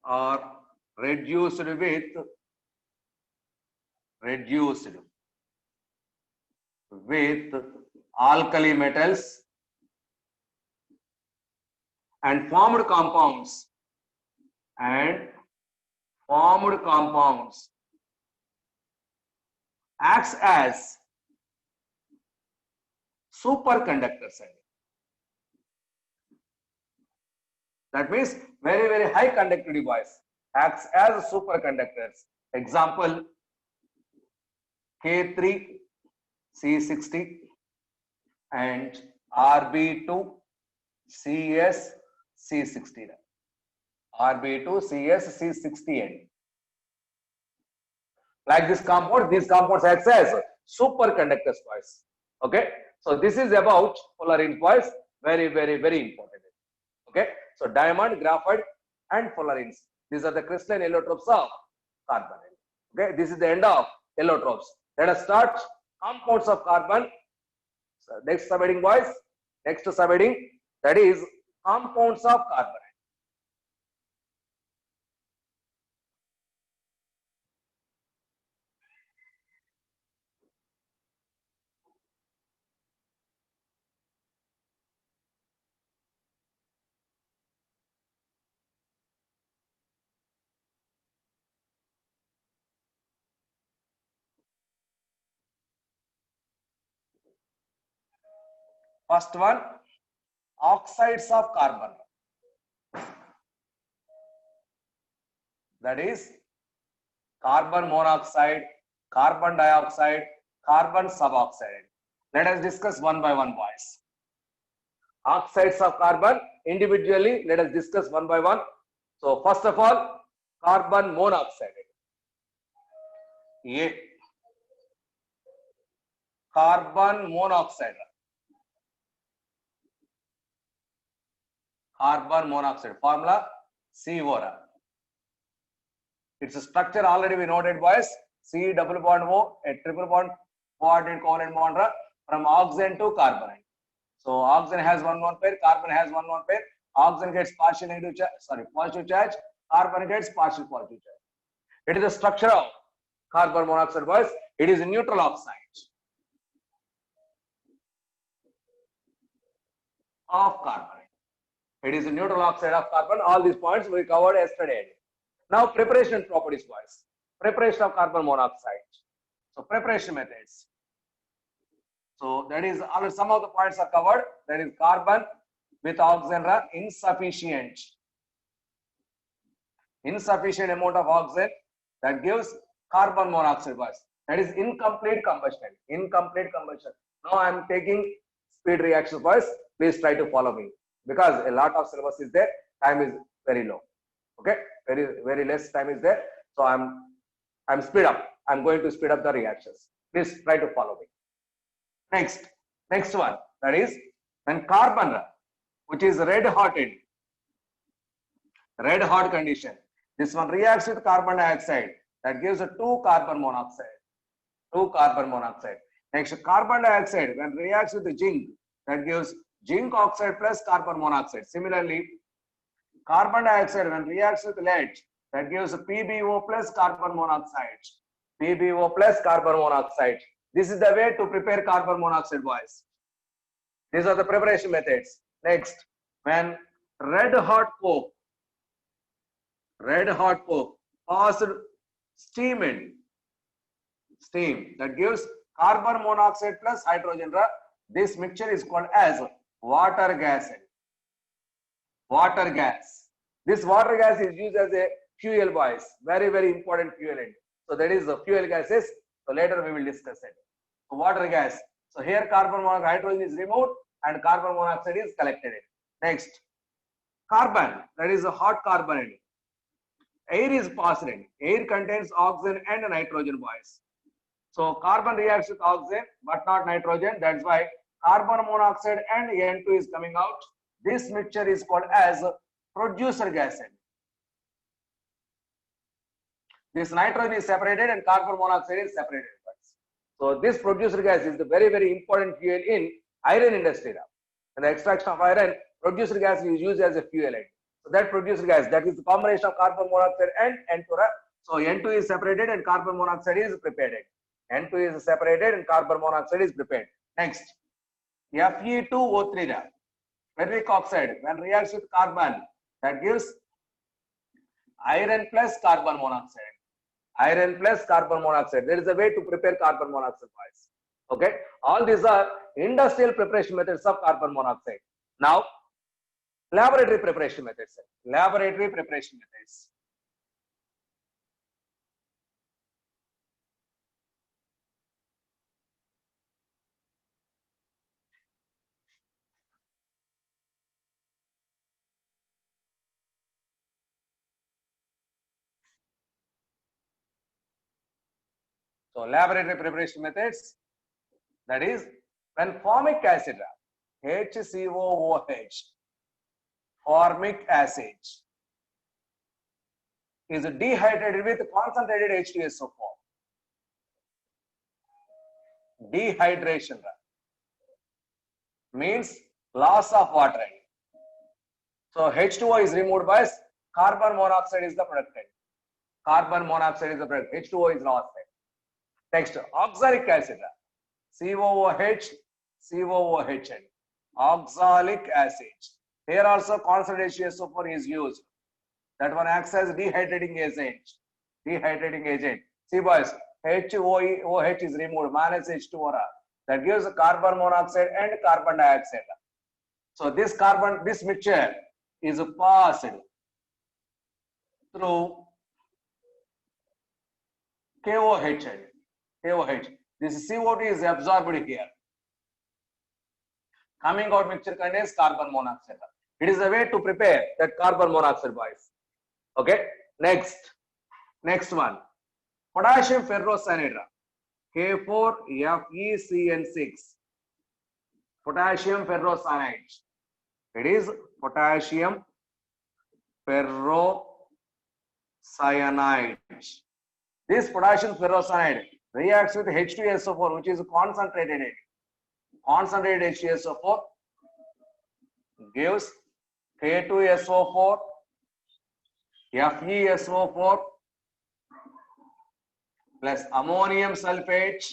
are reduced with alkali metals and formed compounds acts as superconductors. That means very, very high conductivity wise, acts as superconductors. Example, K3C60 and Rb2CS-C60. Rb2CS-C60N. Like this compound, these compounds acts as superconductors wise. Okay, so this is about fullerene wise, very, very, very important. Okay, so diamond, graphite, and fullerenes. These are the crystalline allotropes of carbon. Okay, this is the end of allotropes. Let us start compounds of carbon. So next subheading boys, next subheading, that is compounds of carbon. First one, oxides of carbon. That is carbon monoxide, carbon dioxide, carbon suboxide. Let us discuss one by one, boys. Oxides of carbon individually, let us discuss one by one. So first of all, carbon monoxide. A. Carbon monoxide. Carbon monoxide formula CO. Its structure already we noted, boys. C double bond O, a triple bond coordinate covalent bond from oxygen to carbon. So oxygen has one pair, carbon has one pair. Oxygen gets partial negative charge, positive charge. Carbon gets partial positive charge. It is the structure of carbon monoxide, boys. It is a neutral oxide of carbon. It is a neutral oxide of carbon. All these points we covered yesterday. Now preparation properties wise. Preparation of carbon monoxide. So preparation methods. So that is some of the points are covered. That is carbon with oxygen insufficient. Insufficient amount of oxygen, that gives carbon monoxide gas. That is incomplete combustion. Incomplete combustion. Now I am taking speed reaction boys. Please try to follow me because a lot of syllabus is there. Time is very low. Okay, very less time is there. So I'm speed up. I'm going to speed up the reactions. Please try to follow me. Next one, That is, when carbon, which is red hot condition, this one reacts with carbon dioxide, that gives a 2 carbon monoxide. Next, carbon dioxide when reacts with the zinc, that gives zinc oxide plus carbon monoxide. Similarly, carbon dioxide when reacts with lead, that gives PbO plus carbon monoxide. This is the way to prepare carbon monoxide, boys. These are the preparation methods. Next, when red hot coke passed steam, that gives carbon monoxide plus hydrogen. This mixture is called as water gas. This water gas is used as a fuel, boys. Very, very important fuel. So that is the fuel gases. So later we will discuss it. So water gas. So here carbon monoxide, hydrogen is removed and carbon monoxide is collected. Next, carbon, that is a hot carbon. Air is passed in. Air contains oxygen and nitrogen, boys. So carbon reacts with oxygen but not nitrogen. That's why carbon monoxide and N2 is coming out. This mixture is called as producer gas. This nitrogen is separated and carbon monoxide is separated. So this producer gas is the very, very important fuel in iron industry. In the extraction of iron, producer gas is used as a fuel. So that producer gas, that is the combination of carbon monoxide and N2. So N2 is separated and carbon monoxide is prepared. N2 is separated and carbon monoxide is prepared. Next, Fe2O3, ferric oxide, when reacts with carbon, that gives iron plus carbon monoxide. There is a way to prepare carbon monoxide, boys. Okay, all these are industrial preparation methods of carbon monoxide. Now, laboratory preparation methods. So laboratory preparation methods, that is when formic acid, HCOOH, formic acid is dehydrated with concentrated H2SO4. Dehydration means loss of water. So H2O is removed by carbon monoxide is the product. H2O is lost. Next, oxalic acid, COOH, oxalic acid. Here also concentrated H2SO4 is used. That one acts as dehydrating agent. See, boys, HOOH is removed, minus H2O. That gives carbon monoxide and carbon dioxide. So this mixture is passed through KOH. This CO2 is absorbed here. Coming out mixture contains carbon monoxide. It is a way to prepare that carbon monoxide, boys. Okay. Next one. Potassium ferrocyanide. K4FeCN6. Potassium ferrocyanide. It is potassium ferrocyanide. This potassium ferrocyanide reacts with H2SO4, which is concentrated H2SO4, gives K2SO4, FeSO4 plus ammonium sulfate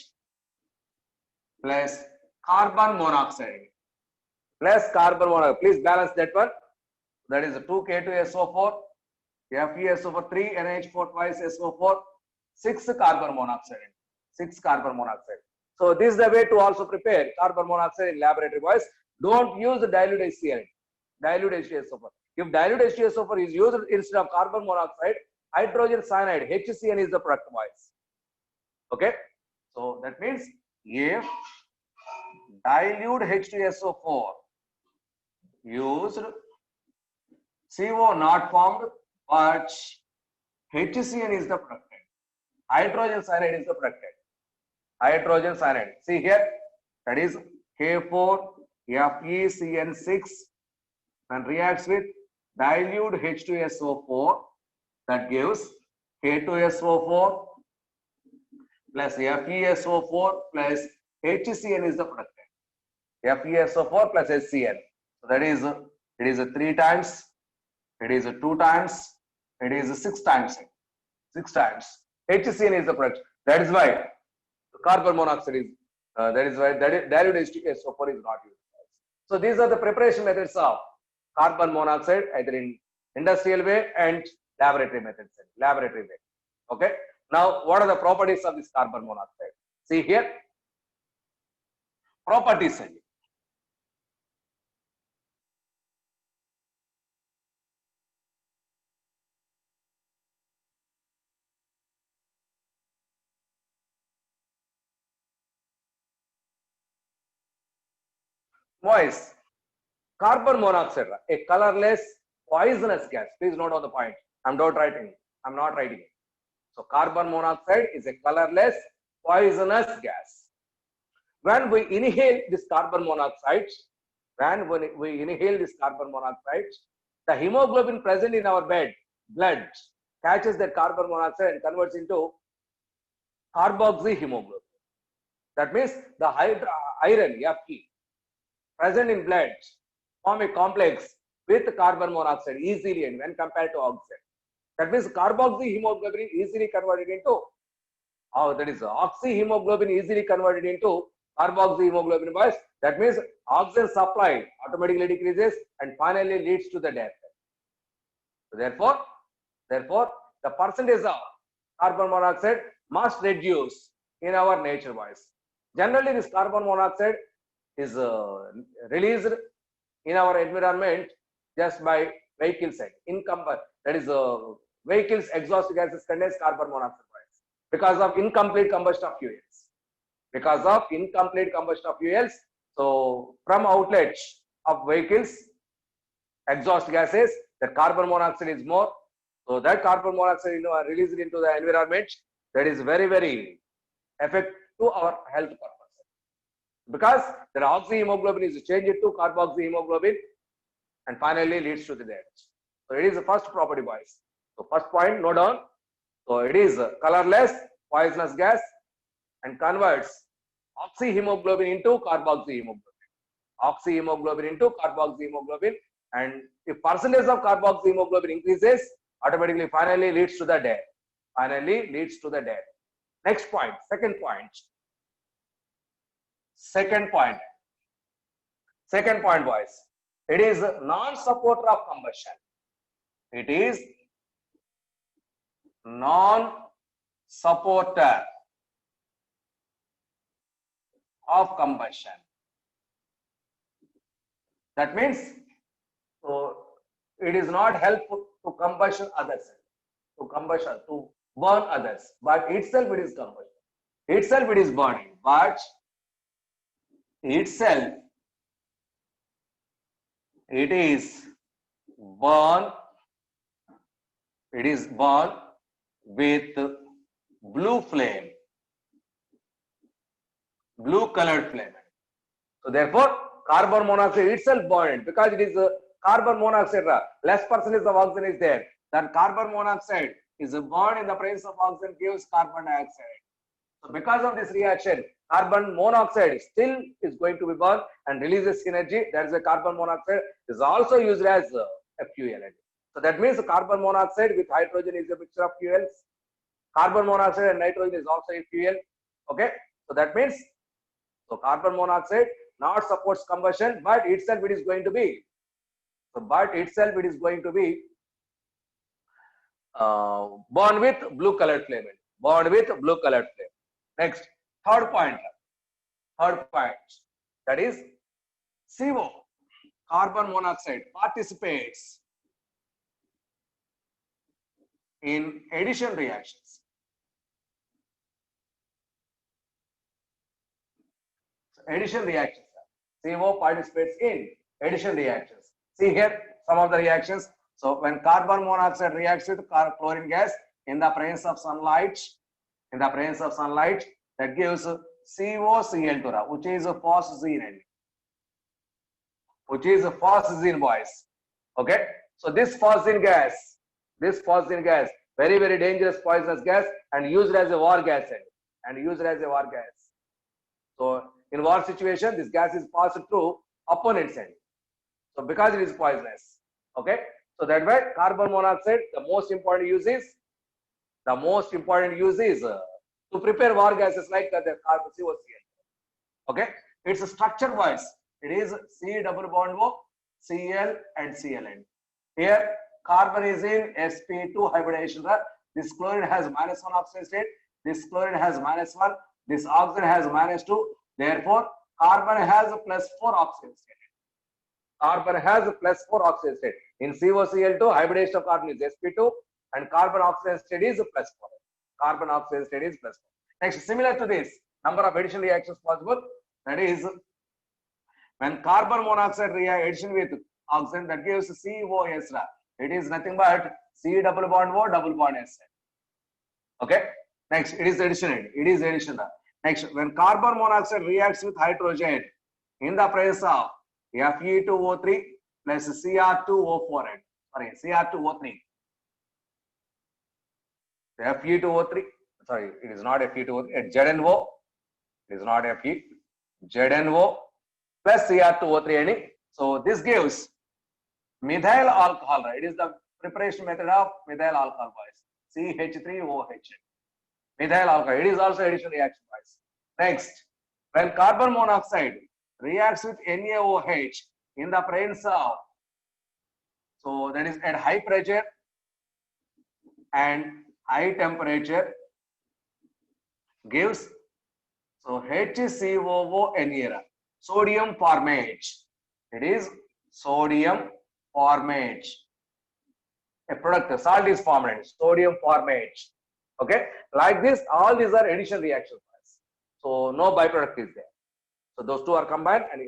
plus carbon monoxide. Please balance that one. That is 2 K2SO4, FeSO4, 3 NH4 twice SO4, 6 carbon monoxide. So this is the way to also prepare carbon monoxide in laboratory, boys. Don't use the dilute HCl, dilute H2SO4. If dilute H2SO4 is used instead of carbon monoxide, hydrogen cyanide, HCN is the product, boys. Okay, so that means if dilute H2SO4 used, CO not formed, but HCN is the product. Hydrogen cyanide is the product. See here, that is K4 FeCN6 and reacts with dilute H2SO4, that gives K2SO4 plus FeSO4 plus HCN is the product. FeSO4 plus HCN. So that is, it is a 3 times, it is a 2 times, it is a 6 times. 6 times. HCN is the product. That is why carbon monoxide is, that is why dilute H2SO4 is not used. So these are the preparation methods of carbon monoxide, either in industrial way and laboratory methods. Laboratory way. Okay. Now, what are the properties of this carbon monoxide? See here, properties. Voice. Carbon monoxide, a colorless, poisonous gas. Please note on the point. I'm not writing. I'm not writing it. So carbon monoxide is a colorless, poisonous gas. When we inhale this carbon monoxide, the hemoglobin present in our blood catches that carbon monoxide and converts into carboxyhemoglobin. That means the iron Fe present in blood form a complex with carbon monoxide easily and when compared to oxygen. That means carboxyhemoglobin easily converted into, that is oxyhemoglobin easily converted into carboxyhemoglobin boys. That means oxygen supply automatically decreases and finally leads to the death. So therefore, the percentage of carbon monoxide must reduce in our nature boys. Generally, this carbon monoxide is released in our environment just by vehicle side. That is vehicles exhaust gases contains carbon monoxide because of incomplete combustion of fuels. Because of incomplete combustion of fuels, so from outlets of vehicles, exhaust gases, the carbon monoxide is more. So that carbon monoxide released into the environment, that is very, very effective to our health purpose. Because the oxyhemoglobin is changed to carboxyhemoglobin and finally leads to the death. So it is the first property boys. So first point, note down. So it is colorless, poisonous gas and converts oxyhemoglobin into carboxyhemoglobin. Oxyhemoglobin into carboxyhemoglobin, and if percentage of carboxyhemoglobin increases, automatically finally leads to the death. Finally leads to the death. Next point, second point. Second point, boys. It is non-supporter of combustion. It is non-supporter of combustion. That means, so it is not helpful to combustion others, to burn others, but itself it is combustion. Itself it is burning, but itself it is burn. It is burn with blue flame, blue colored flame. So therefore, carbon monoxide itself burned because it is carbon monoxide. Less percentage of oxygen is there. Then carbon monoxide is burned in the presence of oxygen gives carbon dioxide. So because of this reaction, carbon monoxide still is going to be burned and releases energy. That is why carbon monoxide is also used as a fuel. So that means carbon monoxide with hydrogen is a mixture of fuels. Carbon monoxide and nitrogen is also a fuel. Okay. So that means, so carbon monoxide not supports combustion, but itself it is going to be. So but itself it is going to be burned with blue colored flame. Burned with blue colored flame. Next, third point, that is CO, carbon monoxide participates in addition reactions. So addition reactions. CO participates in addition reactions. See here some of the reactions. So when carbon monoxide reacts with chlorine gas in the presence of sunlight, that gives COCl2, which is a phosgene. which is phosgene, boys. Okay, so this phosgene gas, very, very dangerous poisonous gas and used as a war gas So in war situation, this gas is passed through opponent's end. So because it is poisonous. Okay, so that way carbon monoxide, the most important use is to prepare war gases like the carbon COCl. Okay, it's a structure wise. It is C double bond O, Cl and Cl. Here carbon is in sp2 hybridization. This chlorine has -1 oxidation state. This chlorine has -1. This oxygen has -2. Therefore, carbon has a +4 oxidation state. In COCl2, hybridization of carbon is sp2 and carbon oxidation state is +4. Next, similar to this, number of addition reactions possible. That is, when carbon monoxide addition with oxygen, that gives COS. It is nothing but C double bond O double bond S. Okay. Next, it is addition. Next, when carbon monoxide reacts with hydrogen in the presence of Fe2O3 plus Cr2O4. Cr2O3. Fe2O3. Sorry, it is not Fe2O3. It's ZNO. It is not Fe. ZNO plus Cr2O3. So this gives methyl alcohol. It is the preparation method of methyl alcohol, boys. CH3OH. Methyl alcohol. It is also addition reaction, boys. Next, when carbon monoxide reacts with NaOH in the presence of, so that is at high pressure and high temperature, gives HCOO, sodium formate. It is sodium formate. A product, salt is formed, sodium formate. Okay, like this, all these are addition reactions. So no byproduct is there. So those two are combined and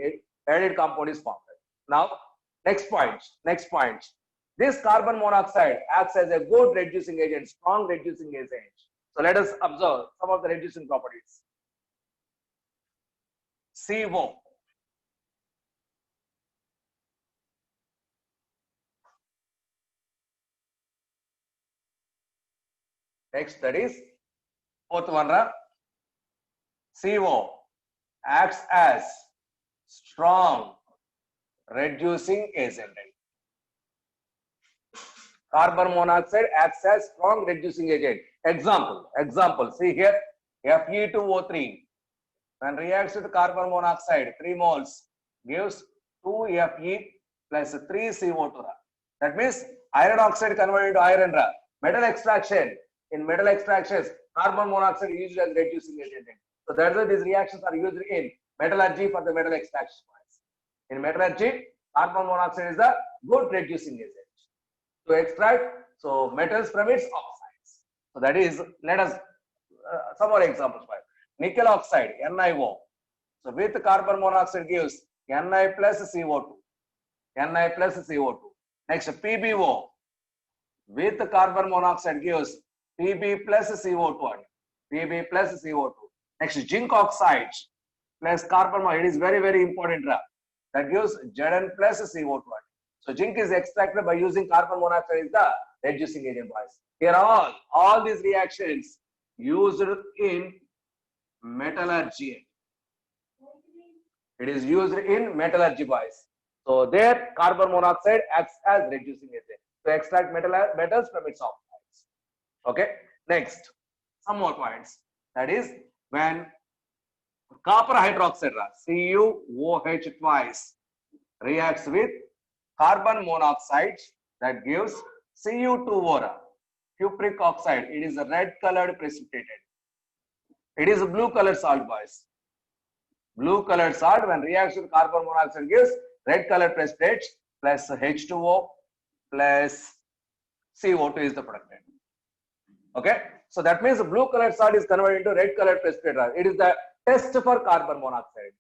added compound is formed. Now, next point. This carbon monoxide acts as a good reducing agent, strong reducing agent. So let us observe some of the reducing properties. CO. Next, that is fourth one. CO acts as strong reducing agent. Carbon monoxide acts as strong reducing agent. Example. See here, Fe2O3 when reacts with carbon monoxide 3 moles gives 2 Fe plus 3 CO2. That means iron oxide converted into iron. Metal extraction. In metal extractions, carbon monoxide is used as reducing agent. So that's why these reactions are used in metallurgy for the metal extraction. In metallurgy, carbon monoxide is a good reducing agent to extract metals from its oxides. So that is, let us some more examples. Nickel oxide, NiO. So with carbon monoxide gives Ni plus CO2. Next, PbO with carbon monoxide gives Pb plus CO2. Next, zinc oxide plus carbon monoxide. It is very, very important. That gives Zn plus CO2. So zinc is extracted by using carbon monoxide is the reducing agent, boys. Here all these reactions used in metallurgy. It is used in metallurgy, boys. So there carbon monoxide acts as reducing agent to extract metals from its oxides. Okay. Next, some more points. That is when copper hydroxide, CuOH twice, reacts with carbon monoxide, that gives Cu2O, cupric oxide. It is a red colored precipitated. It is a blue colored salt, boys. Blue colored salt when reacts with carbon monoxide gives red colored precipitate plus H2O plus CO2 is the product. Okay, so that means the blue colored salt is converted into red colored precipitate. It is the test for carbon monoxide.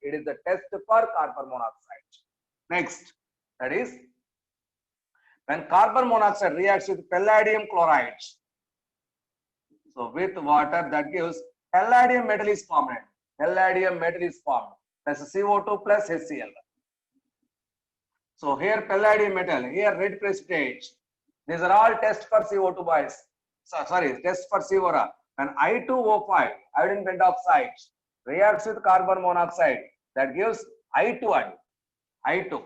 Next, that is when carbon monoxide reacts with palladium chloride. So with water, that gives palladium metal is formed. Plus CO2 plus HCl. So here palladium metal, here red precipitate. These are all tests for CO2 boys. Sorry, test for CORA. When I2O5, iodine pentoxide, reacts with carbon monoxide, that gives I2 I2.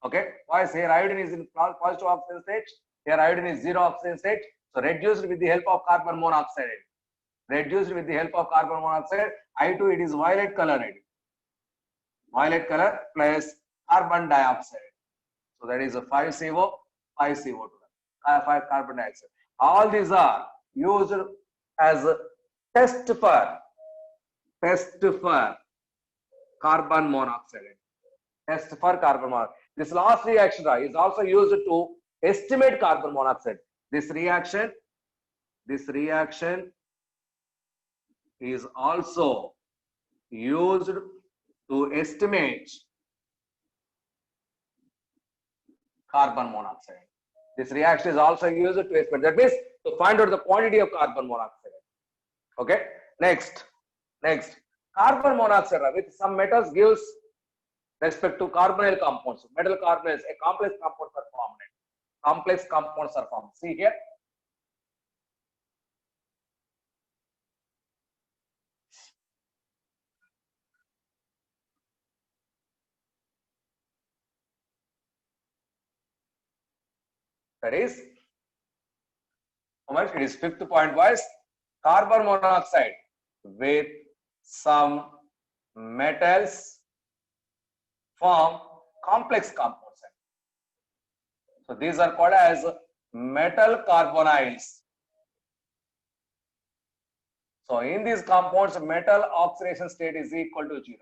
Okay, boys, here iodine is in positive oxygen state, here iodine is zero oxygen state. So reduced with the help of carbon monoxide. Reduced with the help of carbon monoxide, I2 it is violet color. Violet color plus carbon dioxide. So that is a 5CO, 5CO2, 5 carbon dioxide. All these are used as a test for carbon monoxide. Test for carbon monoxide. This last reaction is also used to estimate carbon monoxide. This reaction is also used to estimate carbon monoxide. This reaction is also used to estimate. That means to find out the quantity of carbon monoxide. Okay. Next, carbon monoxide with some metals gives respect to carbonyl compounds. Metal carbonyls, a complex compounds are formed. Complex compounds are formed. See here. That is, how much? It is fifth point was carbon monoxide with some metals form complex compounds. So these are called as metal carbonyls. So in these compounds, metal oxidation state is equal to 0.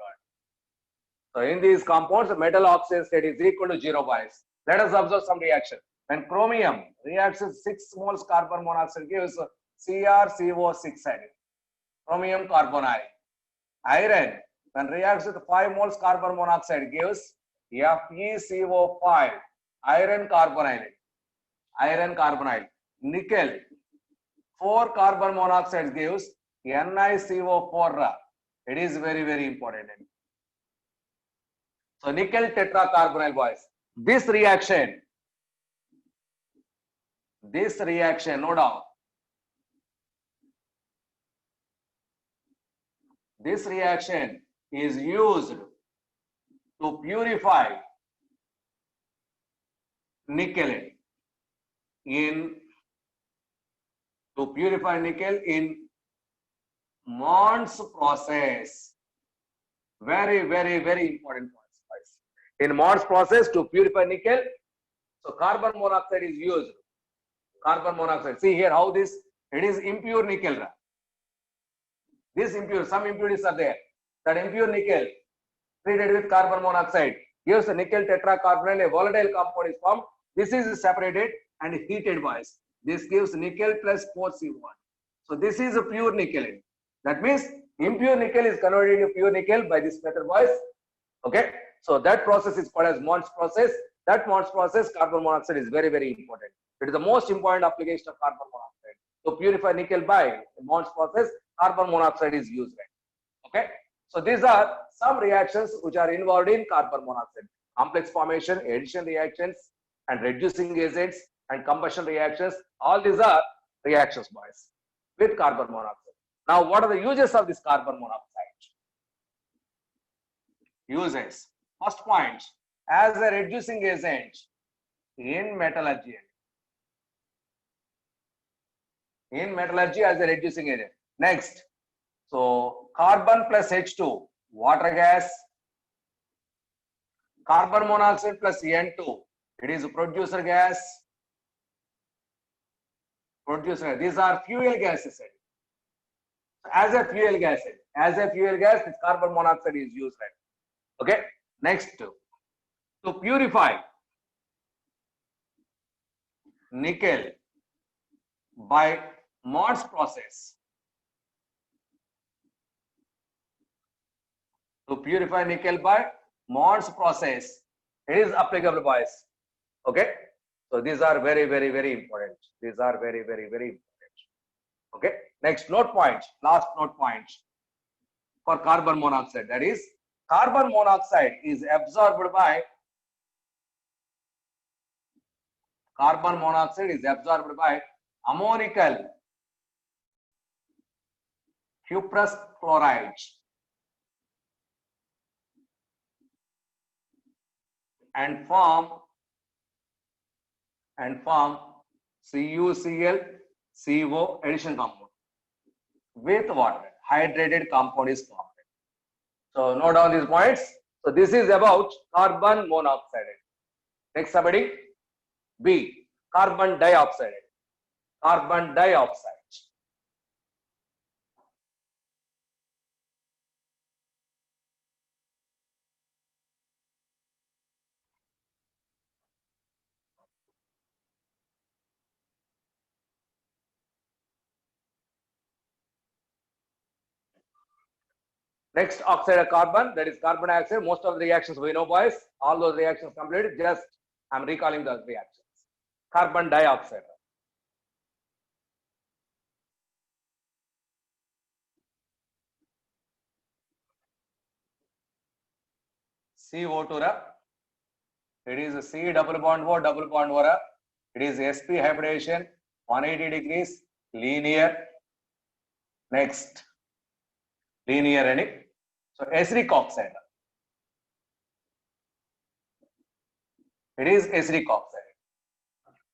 So in these compounds, metal oxidation state is equal to 0 boys. Let us observe some reaction. When chromium reacts with 6 moles carbon monoxide gives CrCO6. Chromium carbonyl. Iron, when reacts with 5 moles carbon monoxide gives FeCO5. Iron carbonyl. Nickel, 4 carbon monoxide gives NiCO4. It is very, very important. So nickel tetracarbonyl boys. This reaction, no doubt. This reaction is used to purify nickel in Mond's process. Very, very, very important points. In Mond's process to purify nickel, so carbon monoxide is used. Carbon monoxide. See here how this, it is impure nickel. This impure, some impurities are there. That impure nickel treated with carbon monoxide gives the nickel tetracarbonyl, a volatile compound is formed. This is separated and heated boys. This gives nickel plus 4CO1. So this is a pure nickel. That means impure nickel is converted into pure nickel by this method boys. Okay. So that process is called as Mond's process. That Mond's process, carbon monoxide is very, very important. It is the most important application of carbon monoxide. To purify nickel by Mond's process, carbon monoxide is used. Okay. So these are some reactions which are involved in carbon monoxide. Complex formation, addition reactions, and reducing agents and combustion reactions. All these are reactions, boys, with carbon monoxide. Now, what are the uses of this carbon monoxide? Uses. First point, as a reducing agent in metallurgy. In metallurgy as a reducing agent. Next, so carbon plus H2, water gas. Carbon monoxide plus N2, it is a producer gas. These are fuel gases. As a fuel gas, this carbon monoxide is used. Okay. Next, to purify nickel by Mond's process. To purify nickel by Mond's process, it is applicable, boys. Okay. So these are very, very, very important. These are very, very, very important. Okay. Next note point, last note point for carbon monoxide. That is, carbon monoxide is absorbed by carbon monoxide is absorbed by ammonical cuprous chloride and form CuCl CO addition compound with water. Hydrated compound is formed. So note down these points. So this is about carbon monoxide. Next subheading B, carbon dioxide. Carbon dioxide. Next oxide of carbon, that is carbon dioxide. Most of the reactions we know, boys. All those reactions completed. Just I'm recalling those reactions. Carbon dioxide. CO2. It is a C double bond O double bond O. It is sp hybridization 180 degrees linear. Next linear any. So acidic oxide. It is acidic oxide.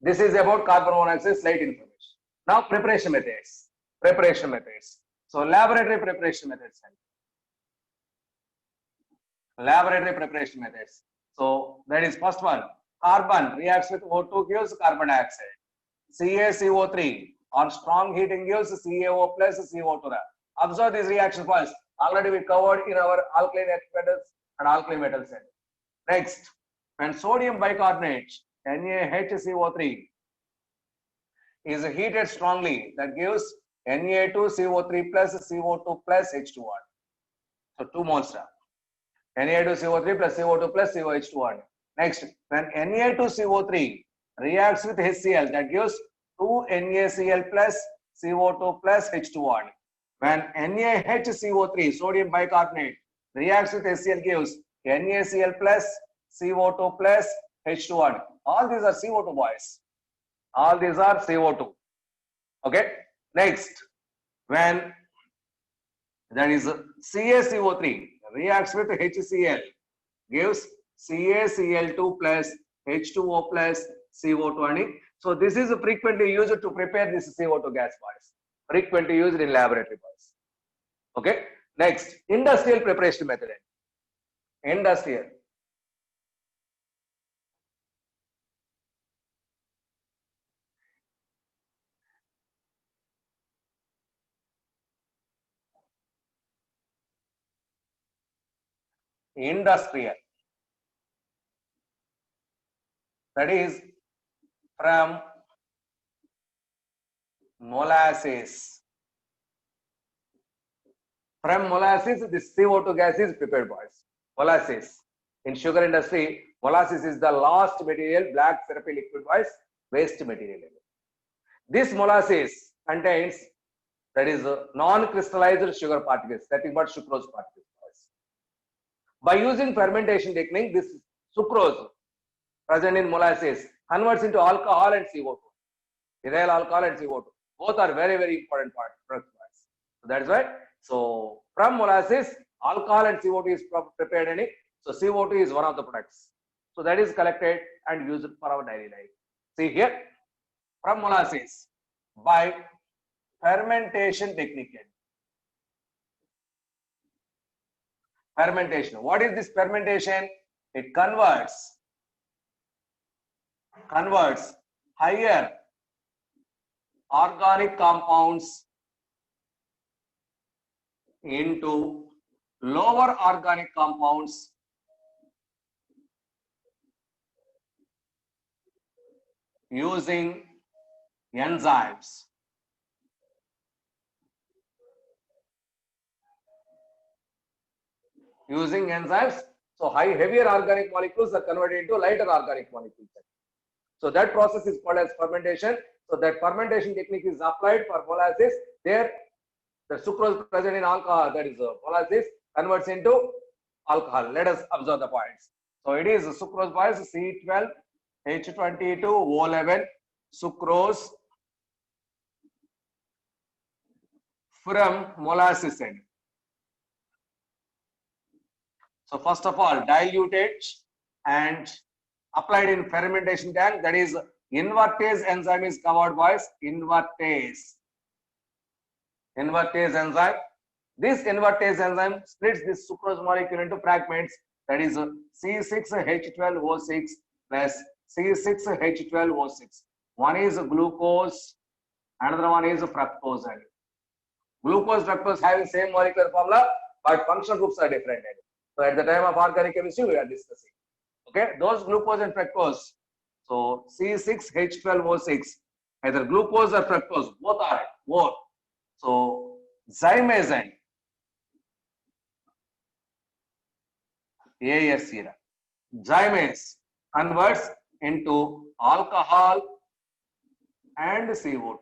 This is about carbon monoxide, slight information. Now preparation methods. Preparation methods. So laboratory preparation methods. Laboratory preparation methods. So that is first one. Carbon reacts with O2 gives carbon dioxide. CaCO3 or strong heating gives CaO plus CO2. Observe these reaction points. Already we covered in our alkaline metals and alkaline metals. Next, when sodium bicarbonate NaHCO3 is heated strongly, that gives Na2CO3 plus CO2 plus H2O. So 2 moles. Na2CO3 plus CO2 plus COH2. Next, when Na2CO3 reacts with HCl, that gives 2 NaCl plus CO2 plus H2O. When NaHCO3, sodium bicarbonate, reacts with HCl, gives NaCl plus CO2 plus H2O. All these are CO2, boys. All these are CO2. Okay. Next, when that is CaCO3 reacts with HCl, gives CaCl2 plus H2O plus CO2. So this is frequently used to prepare this CO2 gas, boys. Frequently used in laboratory, boys. Okay. Next, industrial preparation method. Industrial. Industrial. That is from molasses. From molasses, this CO2 gas is prepared, boys. Molasses. In sugar industry, molasses is the last material, black syrupy liquid, boys, waste material. This molasses contains, that is non-crystallized sugar particles, nothing but sucrose particles. By using fermentation technique, this sucrose present in molasses converts into alcohol and CO2. Ethyl alcohol and CO2. Both are very, very important products. So that is why. So from molasses, alcohol and CO2 is prepared in it. So CO2 is one of the products. So that is collected and used for our daily life. See here, from molasses by fermentation technique. Fermentation. What is this fermentation? It converts higher organic compounds into lower organic compounds using enzymes. Using enzymes, so heavier organic molecules are converted into lighter organic molecules. So that process is called as fermentation. So that fermentation technique is applied for molasses. There, the sucrose present in alcohol, that is molasses, converts into alcohol. Let us observe the points. So it is sucrose, boys, C12 H22O11 sucrose from molasses end. So first of all, dilute it and applied in fermentation tank. That is invertase enzyme is covered by invertase enzyme. This invertase enzyme splits this sucrose molecule into fragments. That is C6H12O6 plus C6H12O6. One is glucose, another one is fructose. Glucose, fructose having same molecular formula, but functional groups are different. So at the time of organic chemistry, we are discussing. Okay, those glucose and fructose. So C6H12O6, either glucose or fructose, both are both. So zymazine, ASERA, zymase converts into alcohol and CO2.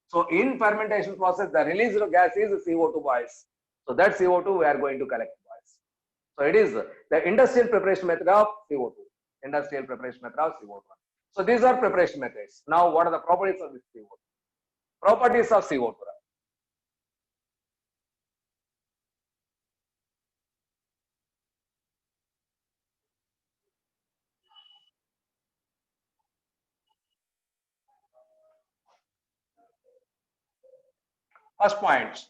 So in fermentation process, the released gas is CO2 boys. So that CO2 we are going to collect boys. So it is the industrial preparation method of CO2. Industrial preparation method of CO2. So these are preparation methods. Now what are the properties of this CO2? Properties of CO2. First point,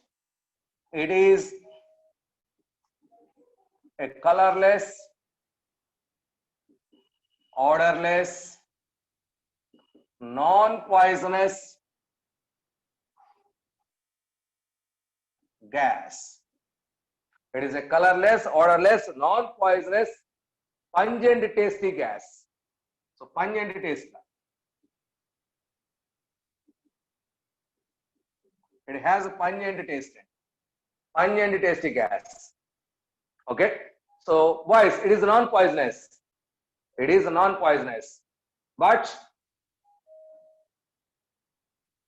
it is a colorless, odorless, non-poisonous gas. It is a colorless, odorless, non-poisonous, pungent, tasty gas. So pungent taste. It has a pungent taste. Pungent tasty gas. Okay. So boys, it is non-poisonous. It is non-poisonous. But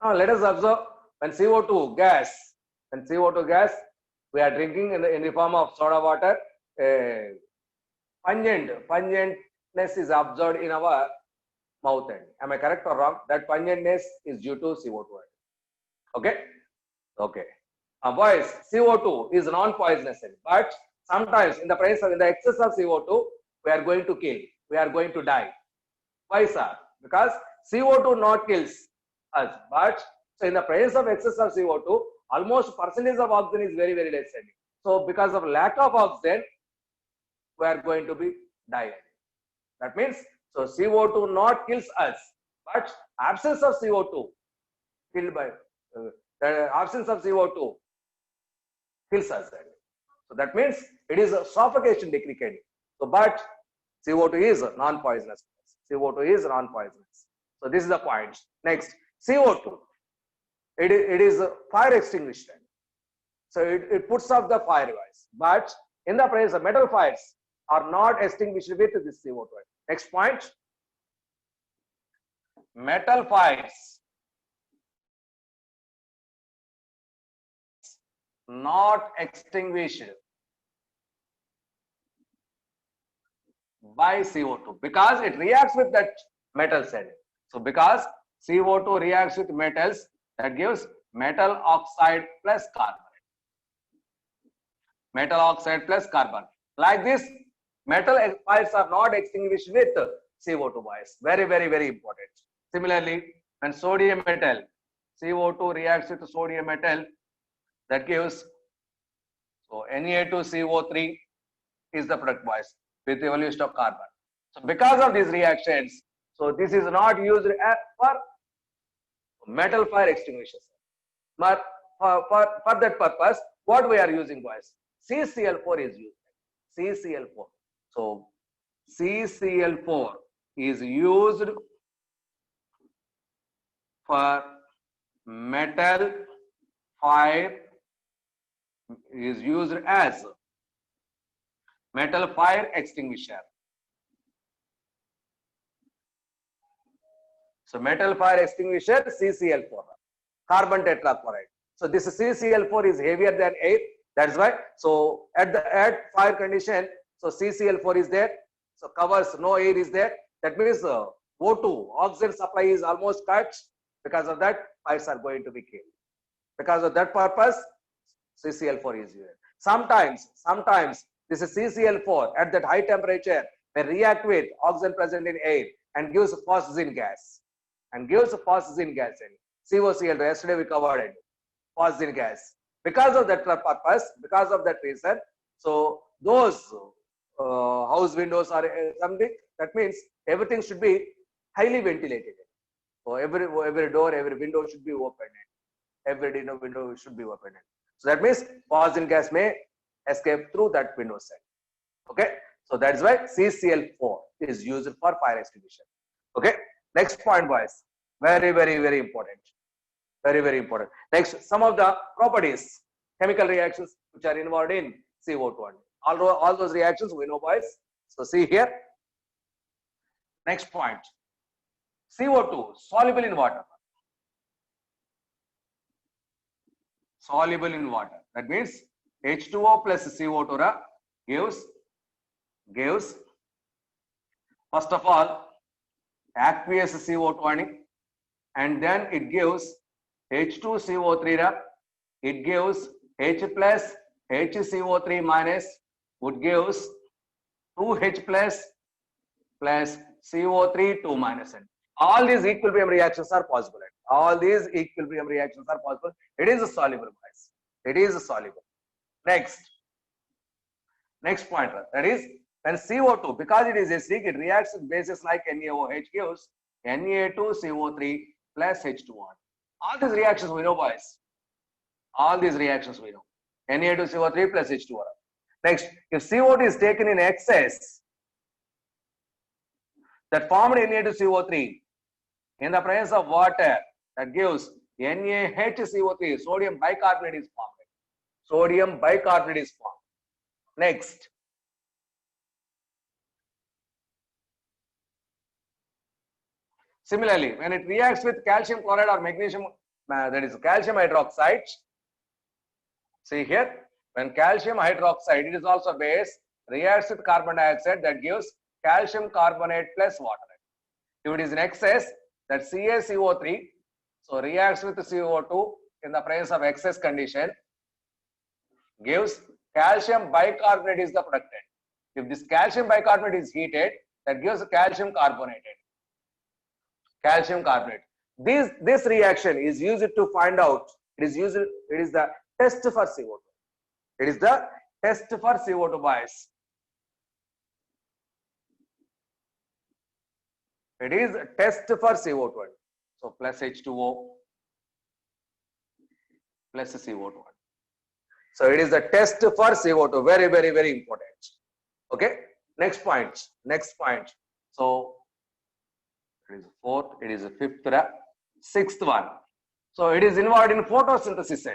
now let us observe when CO2 gas, we are drinking in the form of soda water. Pungentness is absorbed in our mouth end. Am I correct or wrong? That pungentness is due to CO2. Okay. Okay. Boys, CO2 is non-poisonous, but sometimes in the excess of CO2, we are going to kill. We are going to die. Why, sir? Because CO2 not kills us, but so in the presence of excess of CO2, almost percentage of oxygen is very, very less. So because of lack of oxygen, we are going to be dying. That means so CO2 not kills us, but absence of CO2 killed by the absence of CO2 kills us. So that means it is a suffocation technique. So but CO2 is non-poisonous. CO2 is non-poisonous. So this is the point. Next, CO2. It is a fire extinguisher. So it puts off the fire device. But in the presence of metal fires are not extinguished with this CO2. Next point. Metal fires not extinguished by CO2 because it reacts with that metal cell. So because CO2 reacts with metals, that gives metal oxide plus carbon. Metal oxide plus carbon. Like this, metal fires are not extinguished with CO2 boys. Very, very, very important. Similarly, when sodium metal, CO2 reacts with sodium metal, that gives so Na2CO3 is the product boys with the evolution of carbon. So because of these reactions, so this is not used for metal fire extinguishers. But for that purpose, what we are using boys? CCl4 is used. CCl4. So CCl4 is used for metal fire, is used as metal fire extinguisher. So metal fire extinguisher CCl4, carbon tetrachloride. So this CCl4 is heavier than air. That's why. So at fire condition, so CCl4 is there. So covers no air is there. That means O2, oxygen supply is almost cut. Because of that, fires are going to be killed. Because of that purpose, CCl4 is used. Sometimes this is CCl4 at that high temperature may react with oxygen present in air and gives phosgene gas. And gives phosgene gas in COCl2. Yesterday we covered it. Phosgene gas. Because of that purpose, because of that reason, so those house windows are something, that means everything should be highly ventilated. So every door, every window should be opened. Every window should be opened. So that means phosgene gas may escape through that window side. Okay. So that's why CCl4 is used for fire extinguisher. Okay. Next point, boys. Very important. Very important. Next, some of the properties, chemical reactions which are involved in CO2. All those reactions we know, boys. So see here. Next point. CO2 soluble in water. Soluble in water. That means H2O plus CO2 gives first of all aqueous CO2 and then it gives H2CO3, it gives H plus HCO3 minus, would gives 2H plus CO3 2 minus. All these equilibrium reactions are possible. All these equilibrium reactions are possible. It is a soluble, guys. It is a soluble. Next point, that is when CO2, because it is acidic, it reacts with bases like NaOH gives Na2CO3 plus H2O. All these reactions we know, boys. All these reactions we know. Na2CO3 plus H2O. Next, if CO2 is taken in excess, that formed Na2CO3 in the presence of water, that gives NaHCO3, sodium bicarbonate is formed. Sodium bicarbonate is formed. Next. Similarly, when it reacts with calcium chloride or magnesium, that is calcium hydroxide. See here, when calcium hydroxide, it is also base, reacts with carbon dioxide, that gives calcium carbonate plus water. If it is in excess, that CaCO3, so reacts with CO2 in the presence of excess condition, gives calcium bicarbonate is the productant. If this calcium bicarbonate is heated, that gives calcium carbonated. Calcium carbonate. This reaction is used to find out. It is the test for CO2. It is the test for CO2, boys. It is a test for CO2. So plus H2O plus CO2. So it is the test for CO2. Very important. Okay. Next point. So it is fourth. It is the fifth. Sixth one. So it is involved in photosynthesis.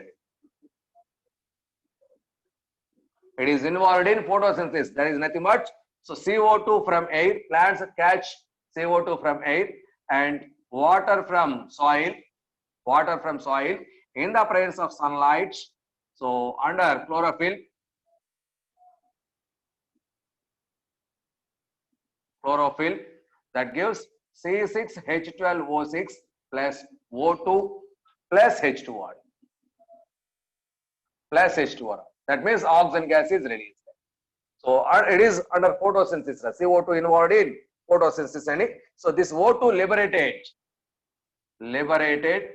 It is involved in photosynthesis. That is nothing but so CO2 from air. Plants catch CO2 from air and water from soil in the presence of sunlight. So under chlorophyll, that gives C6H12O6 plus O2 plus H2O. That means oxygen gas is released. So it is under photosynthesis. CO2 involved in photosynthesis. So this O2 liberated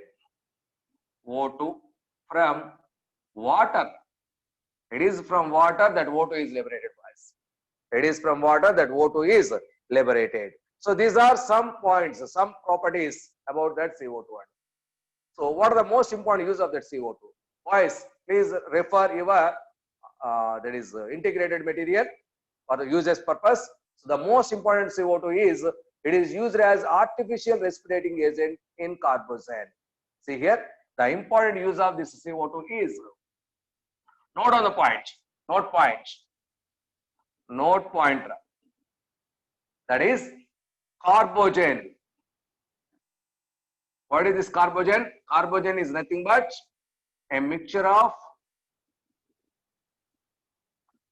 O2 from water. It is from water that O2 is liberated. It is from water that O2 is liberated. So these are some points, some properties about that CO2. So what are the most important use of that CO2? Boys, please refer your that is integrated material for the uses purpose. So the most important CO2 is it is used as artificial respirating agent in carbozen. See here, the important use of this CO2 is note on the point, note point. That is carbogen. What is this carbogen? Carbogen is nothing but a mixture of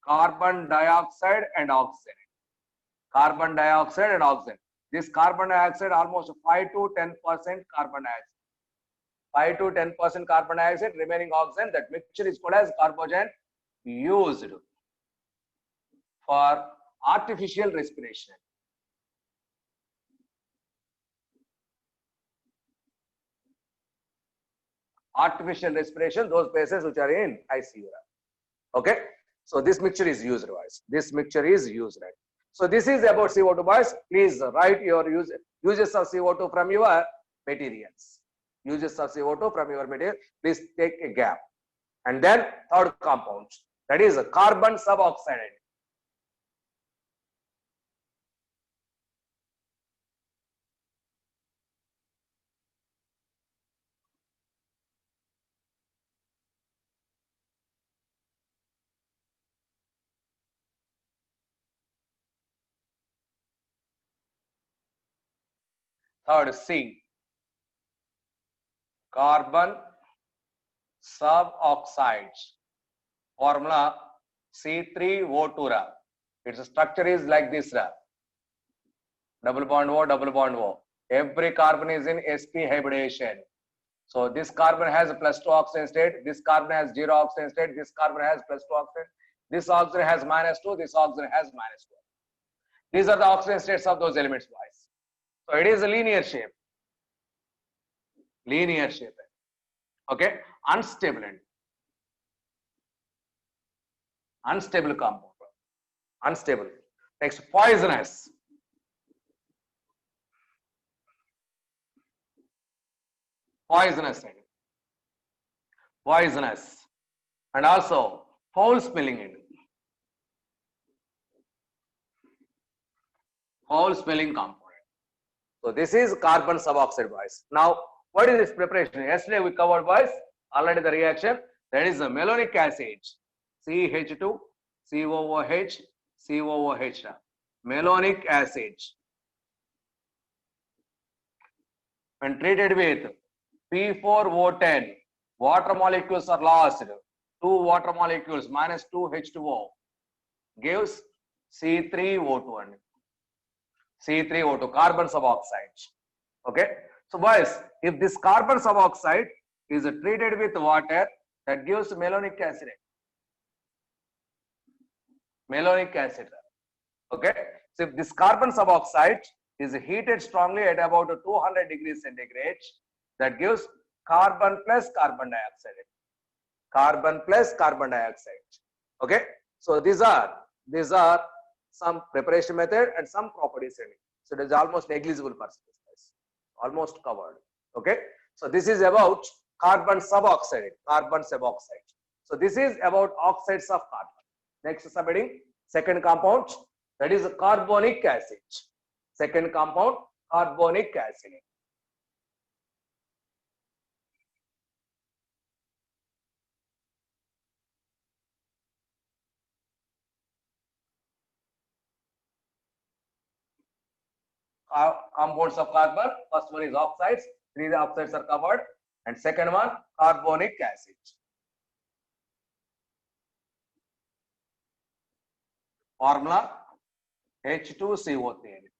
carbon dioxide and oxygen. This carbon dioxide almost 5 to 10% carbon dioxide. 5 to 10% carbon dioxide, remaining oxygen. That mixture is called as carbogen, used for artificial respiration. Artificial respiration, those patients which are in ICU. Okay, so this mixture is used, boys. This mixture is used, right? So this is about CO2, boys. Please write your uses of CO2 from your materials. Uses of CO2 from your material. Please take a gap. And then third compound, that is carbon suboxide. Third C, carbon suboxides. Formula C3O2. Its structure is like this. Double bond O, double bond O. Every carbon is in sp hybridization. So this carbon has +2 oxygen state. This carbon has 0 oxygen state. This carbon has +2 oxygen. This oxygen has -2. This oxygen has -2. These are the oxygen states of those elements, boys. So it is a linear shape. Linear shape. Okay, unstable and unstable compound. Unstable. Next, poisonous. Poisonous. Poisonous. And also foul smelling. Foul smelling component. So this is carbon suboxide, boys. Now, what is this preparation? Yesterday we covered, boys, already the reaction. That is the malonic acid. CH2, COOH, COOH. Malonic acid. When treated with P4O10, water molecules are lost. 2 water molecules minus 2 H2O gives C3O2. C3O2, carbon suboxide. Okay. So, boys, if this carbon suboxide is treated with water, that gives malonic acid. Malonic acid. Okay. So, if this carbon suboxide is heated strongly at about 200 degrees centigrade, that gives carbon plus carbon dioxide. Carbon plus carbon dioxide. Okay. So, these are some preparation method and some properties in it. So, it is almost negligible percentage. Almost covered. Okay. So, this is about carbon suboxide. Carbon suboxide. So, this is about oxides of carbon. Next subheading, second compound, that is carbonic acid. Second compound, carbonic acid. Compounds of carbon, first one is oxides, 3 oxides are covered, and second one carbonic acid. Formula H2CO3.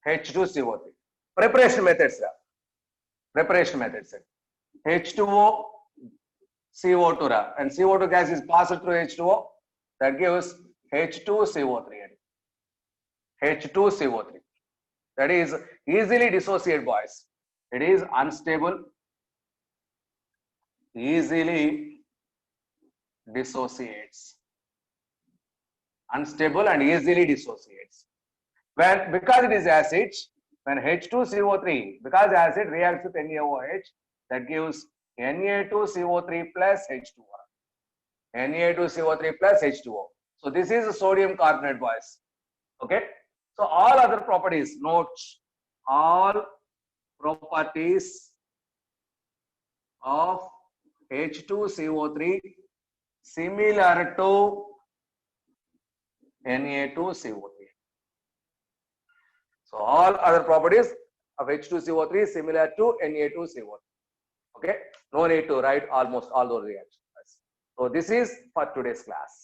H2CO3. Preparation methods. Preparation methods. H2O, CO2 and CO2 gas is passed through H2O, that gives H2CO3. H2CO3. That is easily dissociated, boys. It is unstable, easily dissociates. Unstable and easily dissociates. Because it is acid, when H2CO3, because acid reacts with NaOH, that gives Na2CO3 plus H2O. Na2CO3 plus H2O. So this is a sodium carbonate, boys. Okay. So all other properties, note all properties of H2CO3 similar to Na2CO3. So all other properties of H2CO3 similar to Na2CO3. Okay, no need to write almost all those reactions. So this is for today's class.